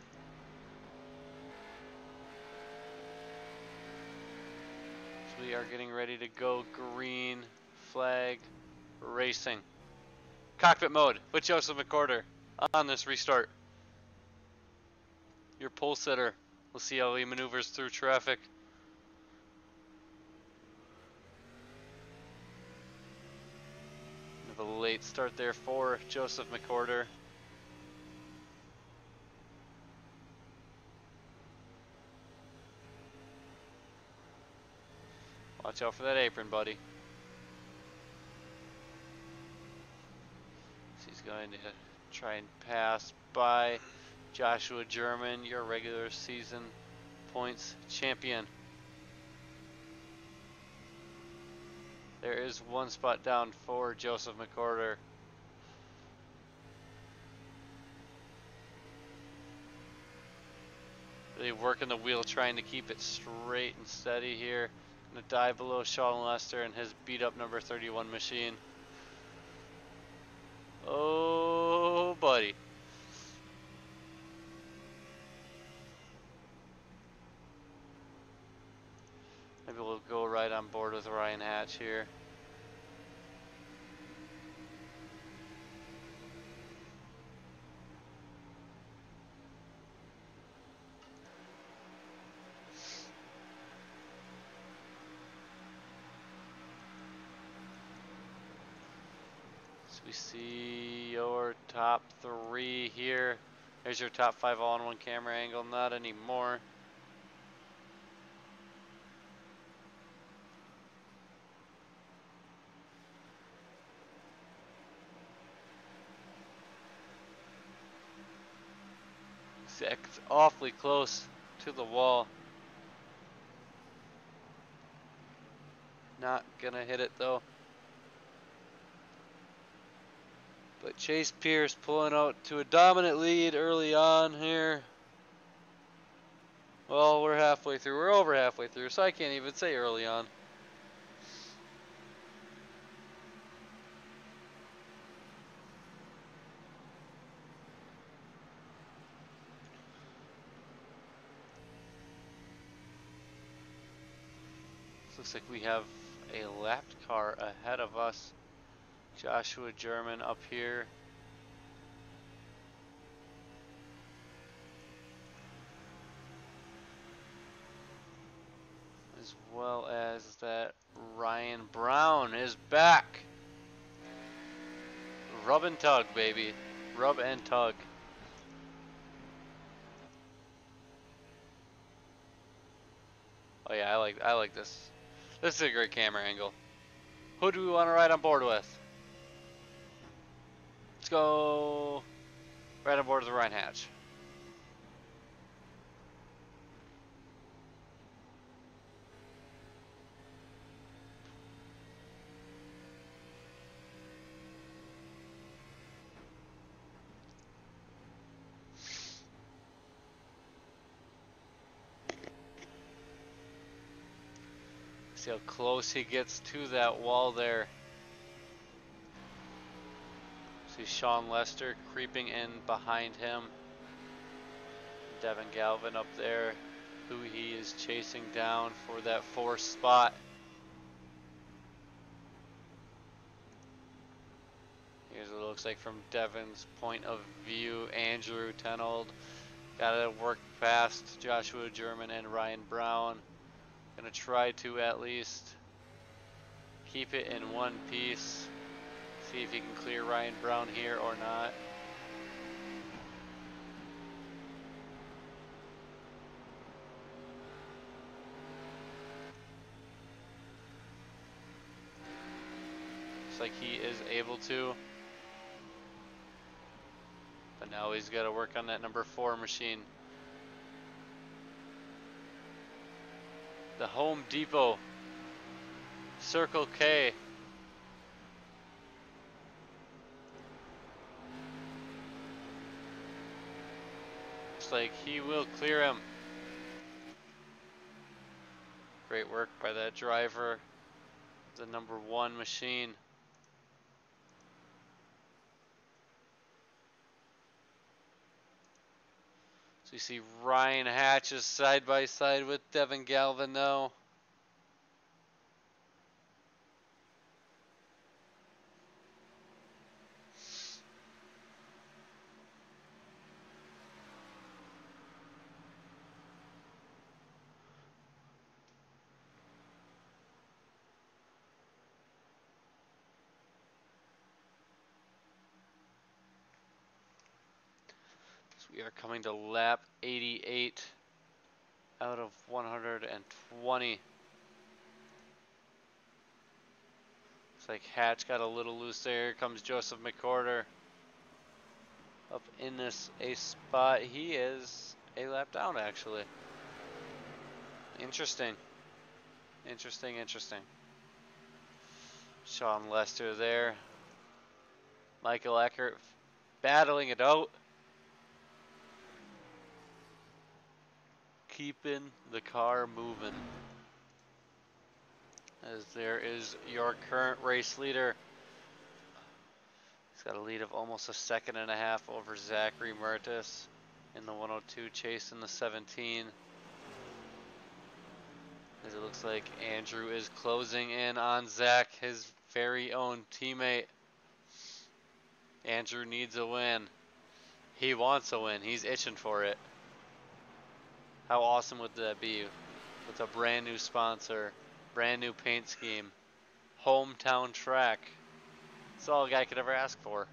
So we are getting ready to go green flag racing. Cockpit mode with Joseph McCorder on this restart. Your pole sitter. We'll see how he maneuvers through traffic. A late start there for Joseph McCorder. Watch out for that apron, buddy. So he's going to try and pass by Joshua German, your regular season points champion. There is 1 spot down for Joseph McCorder. Really working the wheel, trying to keep it straight and steady here. Gonna dive below Sean Lester and his beat up number 31 machine. Oh, buddy. Maybe we'll go right on board with Ryan Hatch here. So we see your top 3 here. There's your top 5 all-in-one camera angle. Not anymore. It's awfully close to the wall. Not gonna hit it though. But Chase Pierce pulling out to a dominant lead early on here. Well, we're halfway through. We're over halfway through, so I can't even say early on. Looks like we have a lapped car ahead of us. Joshua German up here. As well as that Ryan Brown is back. Rub and tug, baby. Rub and tug. Oh yeah, I like this. This is a great camera angle. Who do we want to ride on board with? Let's go right on board with the Ryan Hatch. See how close he gets to that wall there. See Sean Lester creeping in behind him. Devin Galvin up there, who he is chasing down for that 4th spot. Here's what it looks like from Devin's point of view. Andrew Tenold got to work past Joshua German and Ryan Brown. Gonna try to at least keep it in one piece. See if he can clear Ryan Brown here or not. Looks like he is able to. But now he's got to work on that number 4 machine. The Home Depot Circle K. Looks like he will clear him. Great work by that driver. The number 1 machine. So you see Ryan Hatch is side by side with Devin Galvin now. We are coming to lap 88 out of 120. Looks like Hatch got a little loose there. Here comes Joseph McCorder up in this ace spot. He is a lap down, actually. Interesting. Interesting. Sean Lester there. Michael Eckert battling it out. Keeping the car moving. As there is your current race leader. He's got a lead of almost a 1.5 seconds over Zachary Mertis in the 102, chasing the 17. As it looks like Andrew is closing in on Zach, his very own teammate. Andrew needs a win. He wants a win. He's itching for it. How awesome would that be with a brand new sponsor, brand new paint scheme, hometown track? That's all a guy could ever ask for.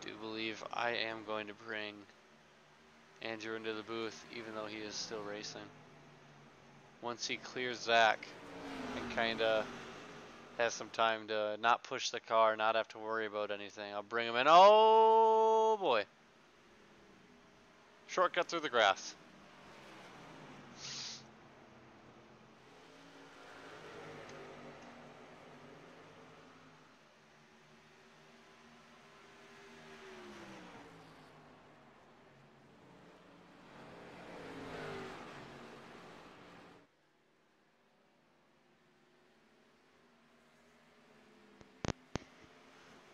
I do believe I am going to bring Andrew into the booth, even though he is still racing. Once he clears Zach and kind of has some time to not push the car, not have to worry about anything, I'll bring him in. Oh boy. Shortcut through the grass.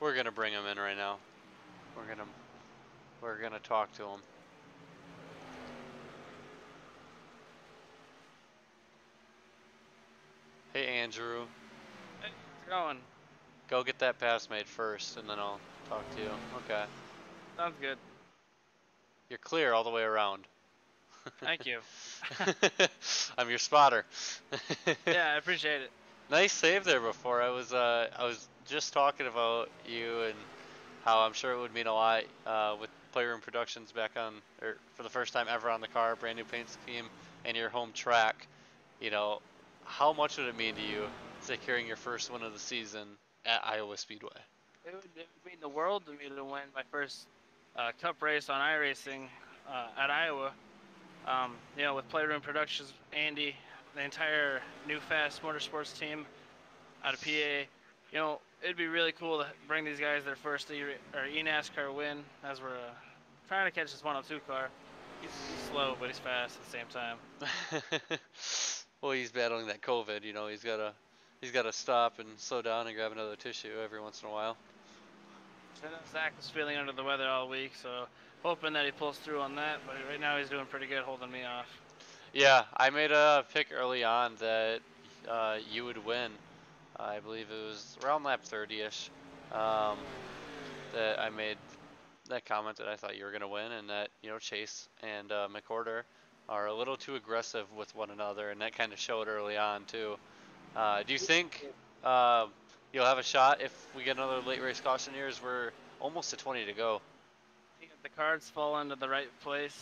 We're gonna bring him in right now. We're gonna talk to him. Hey Andrew, Hey, how's it going? go get that pass made first, and then I'll talk to you. Okay. Sounds good. You're clear all the way around. Thank you. I'm your spotter. Yeah, I appreciate it. Nice save there before. I was just talking about you and how I'm sure it would mean a lot with Playroom Productions back on, or for the first time ever on the car, brand new paint scheme, and your home track. You know, how much would it mean to you securing your first win of the season at Iowa Speedway? It would mean the world to me to win my first cup race on iRacing at Iowa. With Playroom Productions, Andy, the entire New Fast Motorsports team out of PA. It'd be really cool to bring these guys their first eNASCAR win as we're trying to catch this 102 car. He's slow, but he's fast at the same time. Well, he's battling that COVID. You know, he's gotta stop and slow down and grab another tissue every once in a while. I know Zach was feeling under the weather all week, so hoping that he pulls through on that. But right now he's doing pretty good holding me off. Yeah, I made a pick early on that you would win. I believe it was around lap 30ish. That I made that comment that I thought you were gonna win, and that Chase and McWhorter are a little too aggressive with one another, and that kind of showed early on too. Do you think you'll have a shot if we get another late race caution here? As we're almost to 20 to go. If the cards fall into the right place,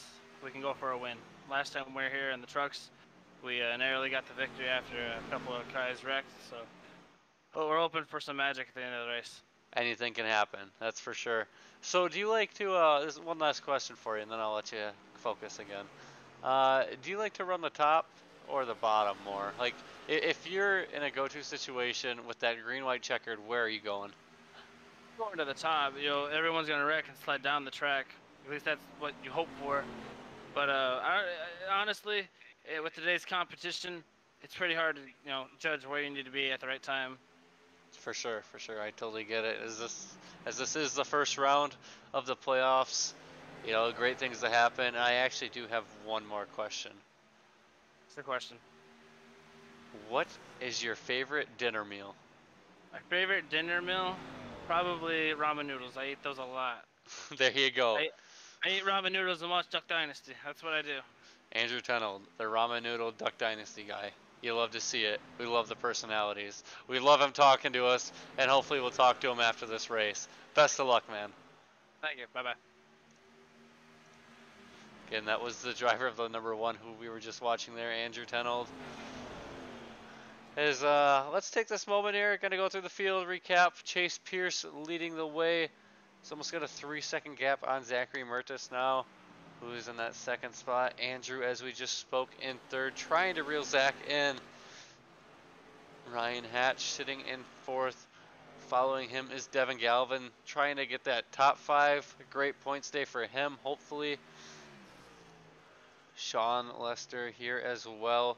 we can go for a win. Last time we were here in the trucks, we narrowly got the victory after a couple of guys wrecked. But we're hoping for some magic at the end of the race. Anything can happen, that's for sure. So do you like to, this is one last question for you, and then I'll let you focus again. Do you like to run the top or the bottom more? Like, if you're in a go-to situation with that green-white checkered, where are you going? Going to the top, everyone's gonna wreck and slide down the track. At least that's what you hope for. But honestly, with today's competition, it's pretty hard to judge where you need to be at the right time. For sure, for sure. I totally get it. As this is the first round of the playoffs, great things to happen. I actually do have one more question. What's the question? What is your favorite dinner meal? My favorite dinner meal? Probably ramen noodles. I eat those a lot. There you go. I eat ramen noodles and watch Duck Dynasty. That's what I do. Andrew Tenold, the ramen noodle Duck Dynasty guy. You love to see it. We love the personalities. We love him talking to us, and hopefully we'll talk to him after this race. Best of luck, man. Thank you. Bye-bye. Again, that was the driver of the number 1 who we were just watching there, Andrew Tenold. Let's take this moment here. Gonna go through the field recap. Chase Pierce leading the way. He's almost got a 3-second gap on Zachary Mertis now, who's in that second spot. Andrew, as we just spoke, in third, trying to reel Zach in. Ryan Hatch sitting in fourth. Following him is Devin Galvin, trying to get that top 5. Great points day for him, hopefully. Sean Lester here as well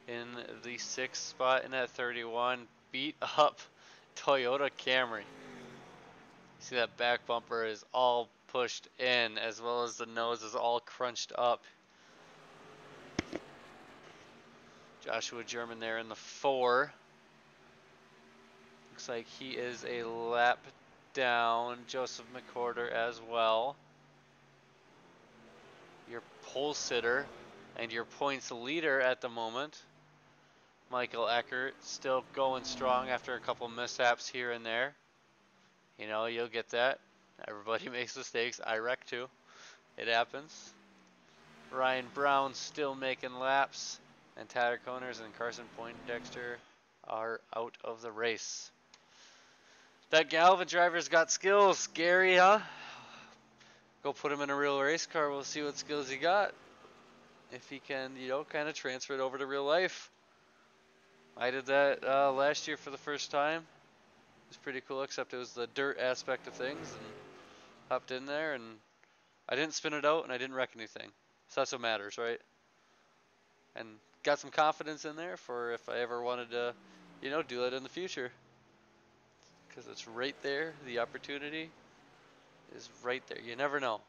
in the 6th spot in that 31. Beat up Toyota Camry. See that back bumper is all pushed in, as well as the nose is all crunched up. Joshua German there in the 4. Looks like he is a lap down. Joseph McWhorter as well. Your pole sitter and your points leader at the moment, Michael Eckert, still going strong after a couple mishaps here and there. You'll get that. Everybody makes mistakes. I wreck too. It happens. Ryan Brown still making laps. And Tyler Coners and Carson Poindexter are out of the race. That Galvin driver's got skills. Gary, huh? Go put him in a real race car. We'll see what skills he got. If he can, kind of transfer it over to real life. I did that last year for the first time. It was pretty cool, except it was the dirt aspect of things. And hopped in there, and I didn't spin it out, and I didn't wreck anything. So that's what matters, right? And got some confidence in there for if I ever wanted to, do that in the future. because it's right there. The opportunity is right there. You never know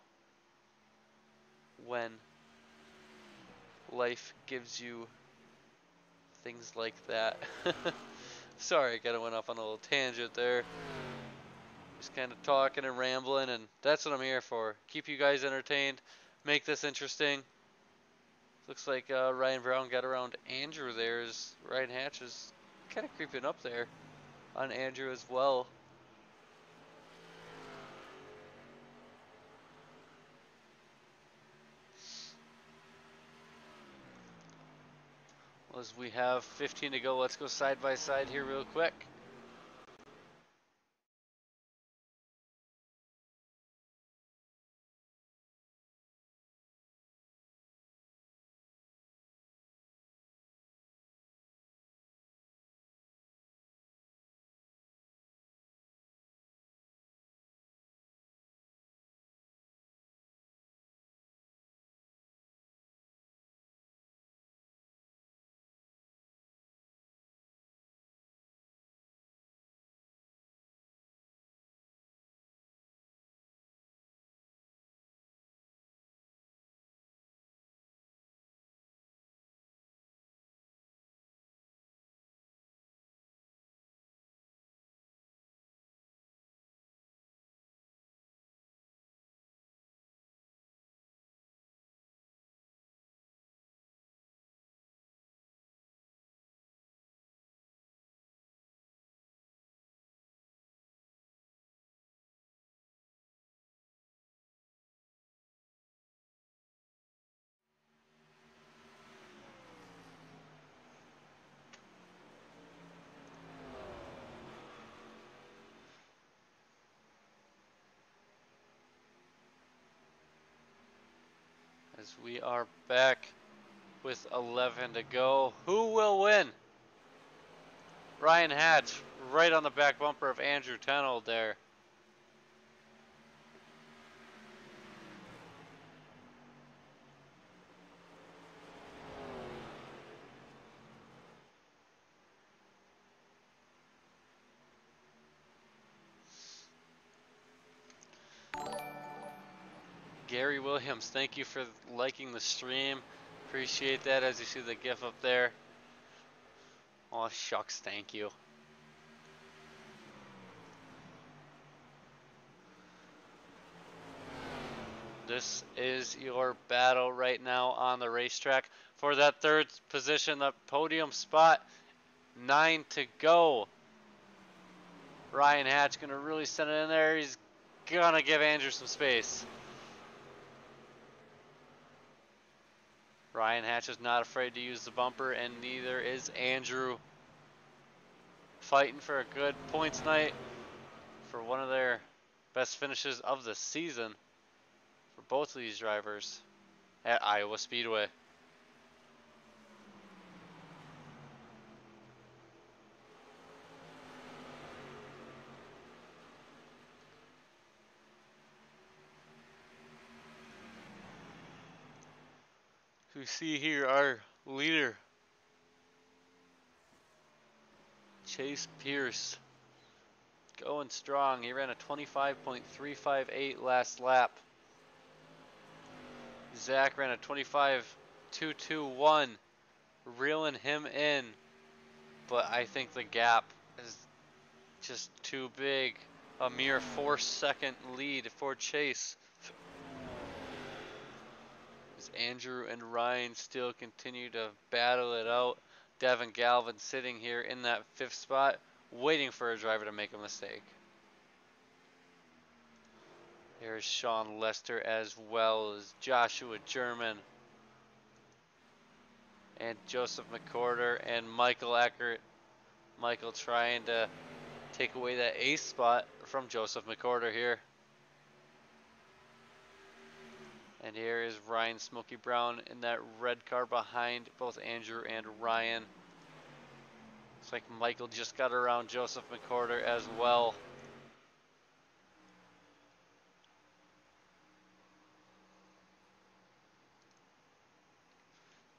when life gives you things like that. Sorry, I kind of went off on a little tangent there. Just kind of talking and rambling, and that's what I'm here for. Keep you guys entertained, make this interesting. Looks like Ryan Brown got around Andrew there. As Ryan Hatch is kind of creeping up there on Andrew as well. As we have 15 to go, let's go side by side here real quick. As we are back with 11 to go. Who will win? Ryan Hatch right on the back bumper of Andrew Tenold there. Gary Williams, thank you for liking the stream. Appreciate that as you see the GIF up there. Oh, shucks, thank you. This is your battle right now on the racetrack for that third position, the podium spot. 9 to go. Ryan Hatch gonna really send it in there. He's gonna give Andrew some space. Ryan Hatch is not afraid to use the bumper, and neither is Andrew. Fighting for a good points night for one of their best finishes of the season for both of these drivers at Iowa Speedway. We see here our leader, Chase Pierce, going strong. He ran a 25.358 last lap. Zach ran a 25.221, reeling him in, but I think the gap is just too big. A mere 4-second lead for Chase. As Andrew and Ryan still continue to battle it out. Devin Galvin sitting here in that 5th spot, waiting for a driver to make a mistake. There's Sean Lester as well as Joshua German and Joseph McCorder and Michael Eckert. Michael trying to take away that 8th spot from Joseph McCorder here. And here is Ryan Smokey Brown in that red car behind both Andrew and Ryan. Looks like Michael just got around Joseph McCorder as well.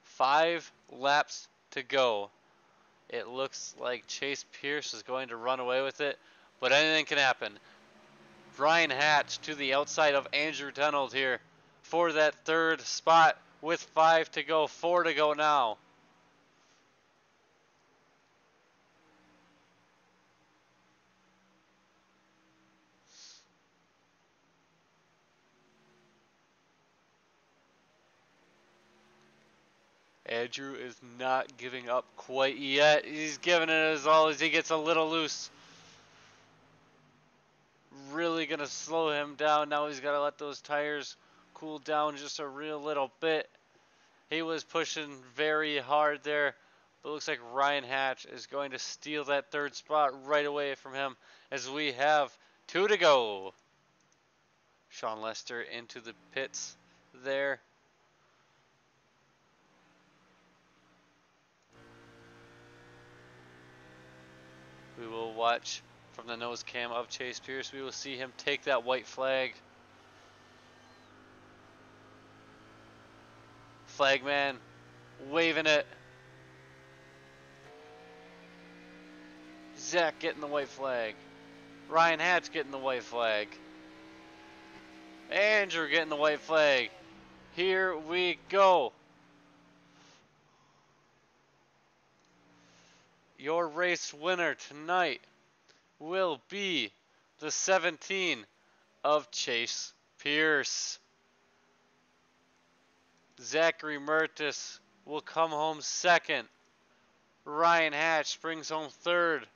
Five laps to go. It looks like Chase Pierce is going to run away with it, but anything can happen. Ryan Hatch to the outside of Andrew Tenold here for that third spot with 5 to go, 4 to go now. Andrew is not giving up quite yet. He's giving it his all as he gets a little loose. Really gonna slow him down. Now he's gotta let those tires cool down just a real little bit. He was pushing very hard there, but it looks like Ryan Hatch is going to steal that third spot right away from him as we have 2 to go. Sean Lester into the pits there. We will watch from the nose cam of Chase Pierce. We will see him take that white flag. Flagman waving it. Zach getting the white flag. Ryan Hatch getting the white flag. Andrew getting the white flag. Here we go. Your race winner tonight will be the 17 of Chase Pierce. Zachary Mertis will come home second. Ryan Hatch brings home third.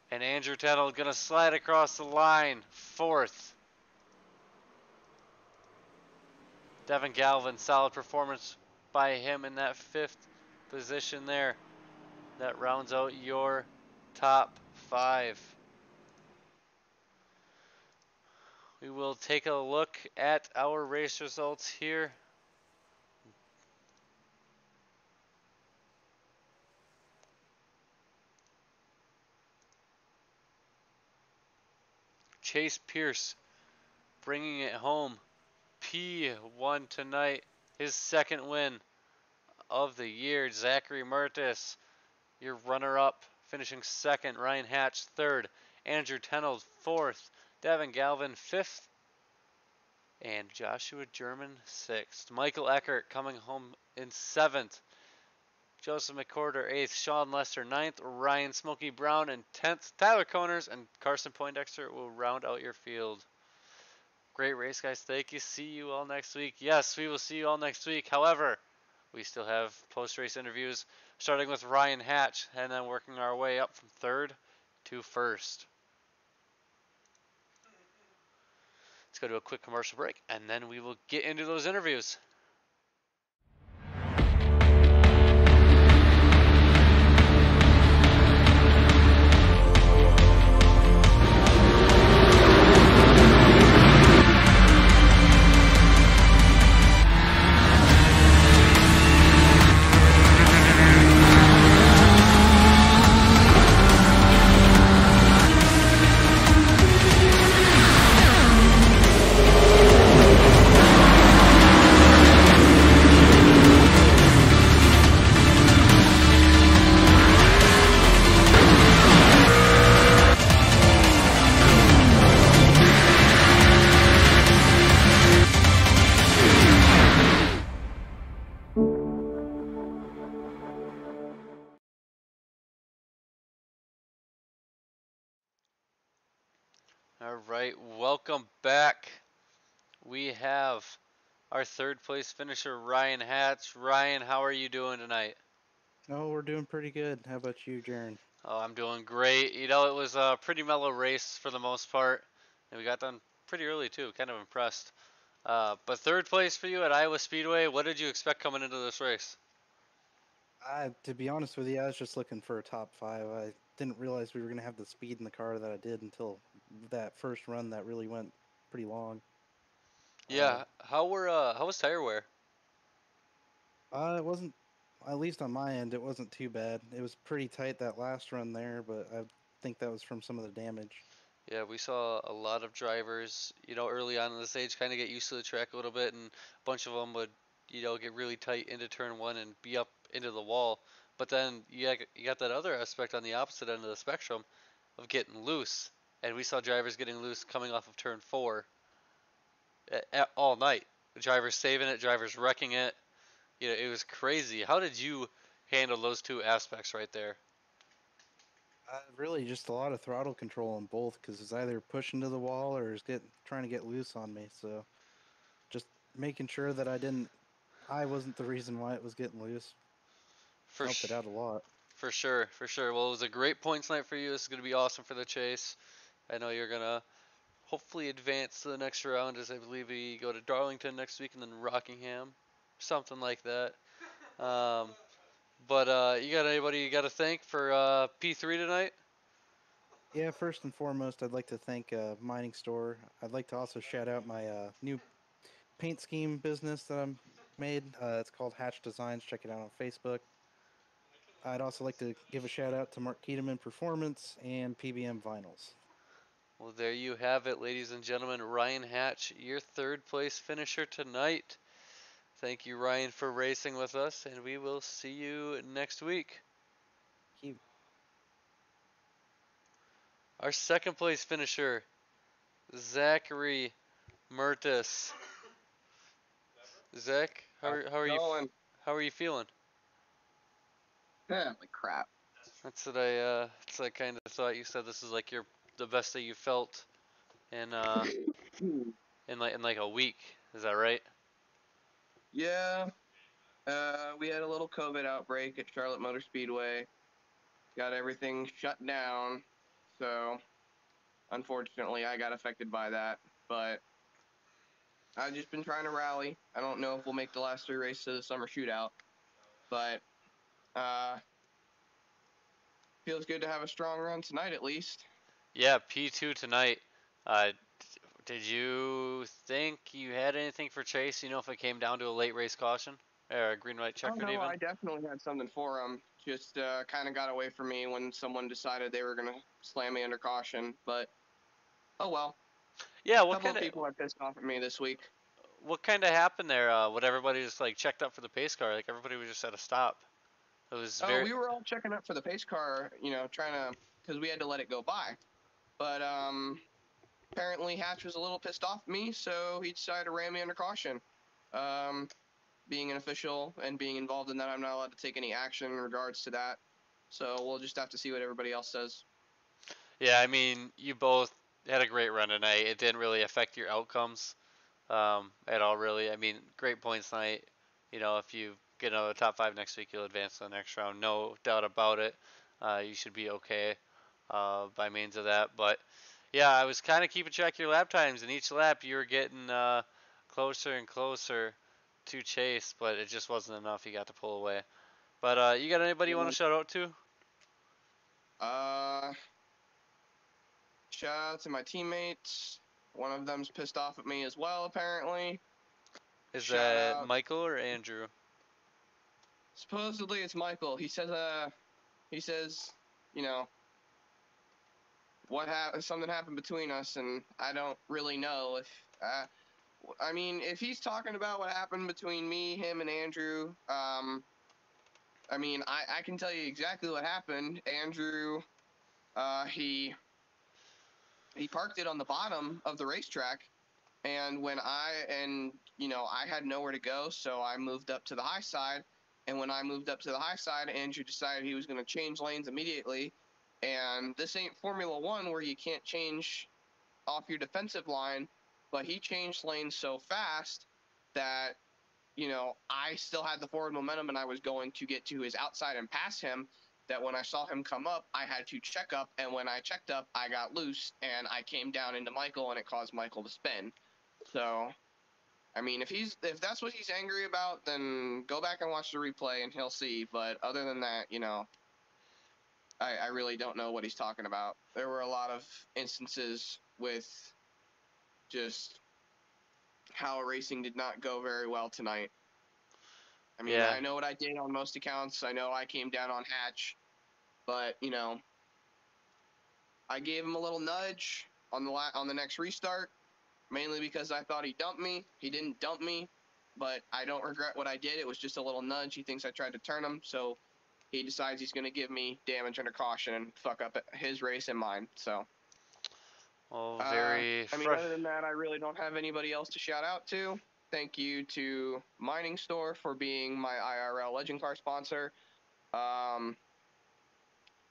And Andrew Tettle gonna slide across the line fourth. Devin Galvin, solid performance by him in that fifth position there. That rounds out your top 5. We will take a look at our race results here. Chase Pierce bringing it home. P1 tonight, his second win of the year. Zachary Mertis, your runner-up, finishing second. Ryan Hatch third. Andrew Tenold fourth. Devin Galvin fifth. And Joshua German sixth. Michael Eckert coming home in seventh. Joseph McCorder eighth. Sean Lester ninth. Ryan Smokey Brown in 10th. Tyler Coners and Carson Poindexter will round out your field. Great race, guys. Thank you. See you all next week. Yes, we will see you all next week. However, we still have post-race interviews, starting with Ryan Hatch, and then working our way up from third to first. Let's go to a quick commercial break, and then we will get into those interviews. All right, welcome back. We have our third place finisher, Ryan Hatch. Ryan, how are you doing tonight? Oh, we're doing pretty good. How about you, Jaron? Oh, I'm doing great. You know, it was a pretty mellow race for the most part, and we got done pretty early too. Kind of impressed. But third place for you at Iowa Speedway. What did you expect coming into this race? To be honest with you, I was just looking for a top 5. I didn't realize we were going to have the speed in the car that I did until that first run that really went pretty long. Yeah, how was tire wear? It wasn't, at least on my end, it wasn't too bad. It was pretty tight that last run there, but I think that was from some of the damage. Yeah, we saw a lot of drivers, you know, early on in the stage kind of get used to the track a little bit, and a bunch of them would, you know, get really tight into turn 1 and be up into the wall. But then you got that other aspect on the opposite end of the spectrum. of getting loose, and we saw drivers getting loose coming off of turn 4 all night. The drivers saving it, drivers wrecking it. You know, it was crazy. How did you handle those two aspects right there? Really, just a lot of throttle control on both because it's either pushing to the wall or it's trying to get loose on me. So just making sure that I wasn't the reason why it was getting loose. For Helped it out a lot. For sure, for sure. Well, it was a great points night for you. This is going to be awesome for the chase. I know you're going to hopefully advance to the next round, as I believe we go to Darlington next week and then Rockingham, something like that. But you got anybody you got to thank for P3 tonight? Yeah, first and foremost, I'd like to thank Mining Store. I'd like to also shout out my new paint scheme business that I'm made. It's called Hatch Designs. Check it out on Facebook. I'd also like to give a shout out to Mark Keedeman Performance and PBM Vinyls. Well, there you have it, ladies and gentlemen. Ryan Hatch, your third place finisher tonight. Thank you, Ryan, for racing with us, and we will see you next week. Thank you. Our second place finisher, Zachary Mertis. Zach, how are you feeling? Yeah, like crap. That's what I kind of thought. You said this is like the best that you felt in in like a week. Is that right? Yeah. We had a little COVID outbreak at Charlotte Motor Speedway. Got everything shut down. So, unfortunately, I got affected by that. But I've just been trying to rally. I don't know if we'll make the last 3 races of the summer shootout. But, feels good to have a strong run tonight at least. Yeah, P2 tonight. Uh, did you think you had anything for Chase? You know, if it came down to a late race caution or a green white checkered Oh, no, even? I definitely had something for him. Just kind of got away from me when someone decided they were going to slam me under caution. But, oh well. Yeah, A couple of people are pissed off at me this week. what kind of happened there? Would everybody just like checked up for the pace car? Like everybody was just at a stop. It was We were all checking up for the pace car, trying to, because we had to let it go by. But apparently Hatch was a little pissed off at me, so he decided to ram me under caution. Being an official and being involved in that, I'm not allowed to take any action in regards to that. So we'll just have to see what everybody else says. Yeah, I mean, you both had a great run tonight. It didn't really affect your outcomes at all, really. I mean, great points tonight. You know, if you get another top 5 next week, you'll advance to the next round. No doubt about it. You should be okay by means of that. But yeah, I was kind of keeping track of your lap times, and each lap you were getting closer and closer to Chase, but it just wasn't enough. You got to pull away. But you got anybody you want to shout out to? Shout out to my teammates. One of them's pissed off at me as well, apparently. Is that Michael or Andrew? Supposedly it's Michael. He says, something happened between us, and I don't really know if, if he's talking about what happened between me, him, and Andrew, I can tell you exactly what happened. Andrew, he parked it on the bottom of the racetrack, and I had nowhere to go, so I moved up to the high side. And when I moved up to the high side, Andrew decided he was going to change lanes immediately. And this ain't Formula One where you can't change off your defensive line, but he changed lanes so fast that, I still had the forward momentum and I was going to get to his outside and pass him, that when I saw him come up, I had to check up. And when I checked up, I got loose and I came down into Michael and it caused Michael to spin. So, if that's what he's angry about, then go back and watch the replay and he'll see. But other than that, I really don't know what he's talking about. There were a lot of instances with just how racing did not go very well tonight. I know what I did on most accounts. I know I came down on Hatch, but I gave him a little nudge on the next restart, mainly because I thought he dumped me. He didn't dump me, but I don't regret what I did. It was just a little nudge. He thinks I tried to turn him, so he decides he's going to give me damage under caution and fuck up his race and mine. So, Well, very I mean, other than that, I really don't have anybody else to shout out to. Thank you to Mining Store for being my IRL Legend Car sponsor. Other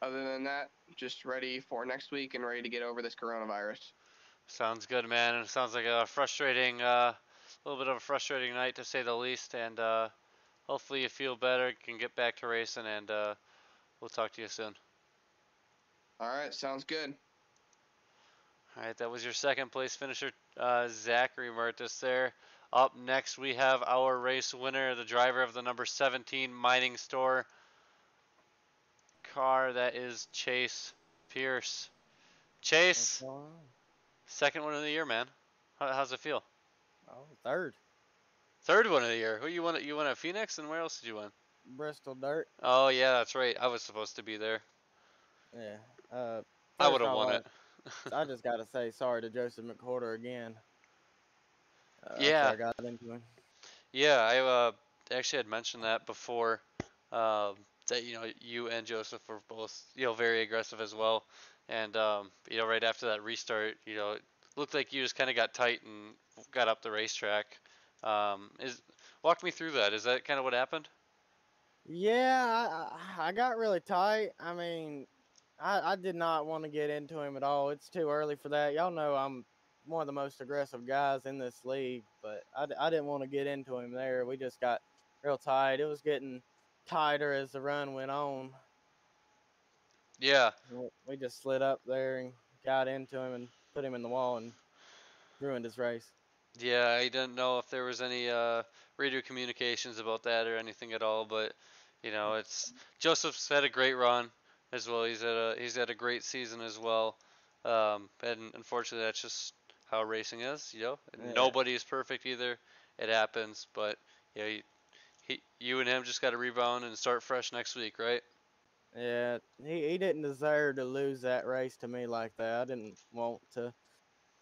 than that, just ready for next week and ready to get over this coronavirus. Sounds good, man. It sounds like a frustrating, little bit of a frustrating night to say the least. And hopefully you feel better, can get back to racing, and we'll talk to you soon. All right, sounds good. All right, that was your second place finisher, Zachary Mertis there. Up next, we have our race winner, the driver of the number 17 Mining Store car. That is Chase Pierce. Chase, second one of the year, man. How's it feel? Oh, third. Third one of the year. Who you won? You won at Phoenix, and where else did you win? Bristol Dirt. Oh yeah, that's right. I was supposed to be there. Yeah. I would First have off, won it. I just gotta say sorry to Joseph McWhorter again. After Yeah. I got into him. Yeah, I actually had mentioned that before. That you and Joseph were both very aggressive as well, and right after that restart, it looked like you just kind of got tight and got up the racetrack. Walk me through that. Is that kind of what happened? Yeah, I got really tight. I mean, I did not want to get into him at all. It's too early for that. Y'all know I'm one of the most aggressive guys in this league, but I didn't want to get into him there. We just got real tight. It was getting tighter as the run went on. Yeah. We just slid up there and got into him and put him in the wall and ruined his race. Yeah, I didn't know if there was any radio communications about that or anything at all, but it's Joseph's had a great run as well. He's had a great season as well, and unfortunately, that's just how racing is. Yeah. Nobody is perfect either. It happens, but you and him just got to rebound and start fresh next week, right? Yeah, he didn't deserve to lose that race to me like that. I didn't want to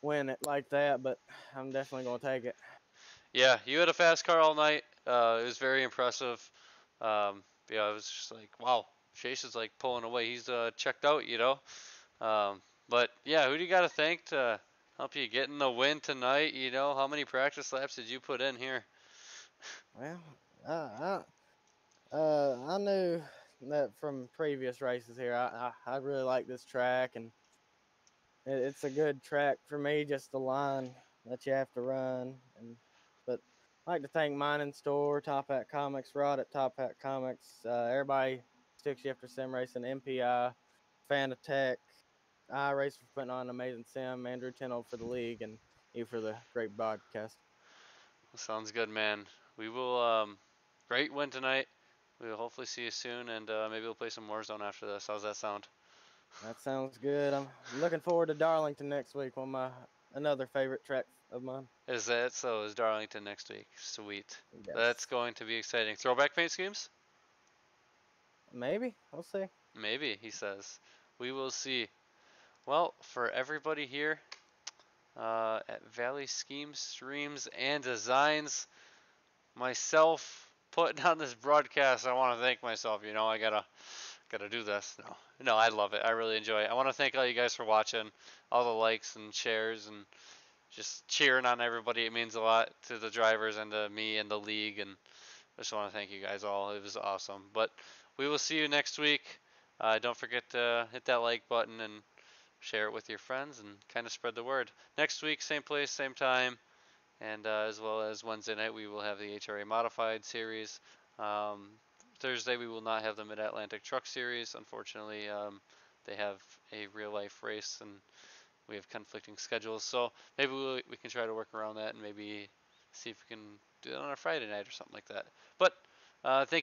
win it like that, but I'm definitely gonna take it. Yeah, you had a fast car all night. It was very impressive. It was just like, wow, Chase is like pulling away. He's checked out. But yeah, who do you got to thank to help you get in the win tonight? How many practice laps did you put in here? Well, I knew that from previous races here. I really like this track, and it's a good track for me. Just the line that you have to run, but I'd like to thank Mining Store, Top Hat Comics, Rod at Top Hat Comics, everybody, Stick Shifter Sim Racing, MPI, Fanatech, iRace for putting on an amazing sim, Andrew Tennell for the league, and you for the great podcast. Sounds good, man. We will great win tonight. We will hopefully see you soon, and maybe we'll play some Warzone after this. How's that sound? That sounds good. I'm looking forward to Darlington next week, another favorite track of mine. Is that so? Is Darlington next week? Sweet. Yes. That's going to be exciting. Throwback paint schemes? Maybe. We'll see. Maybe, he says. We will see. Well, for everybody here at Valley Schemes, Streams, and Designs, myself putting on this broadcast, I want to thank myself. I gotta do this. No, I love it. I really enjoy it. I want to thank all you guys for watching, all the likes and shares, and just cheering on everybody. It means a lot to the drivers and to me and the league, and I just want to thank you guys all. It was awesome. But we will see you next week. Don't forget to hit that like button and share it with your friends and kind of spread the word. Next week, same place, same time, and as well as Wednesday night, we will have the HRA Modified Series. Thursday, we will not have the Mid-Atlantic Truck Series. Unfortunately, they have a real-life race, and we have conflicting schedules. So maybe we can try to work around that and maybe see if we can do it on a Friday night or something like that. But thank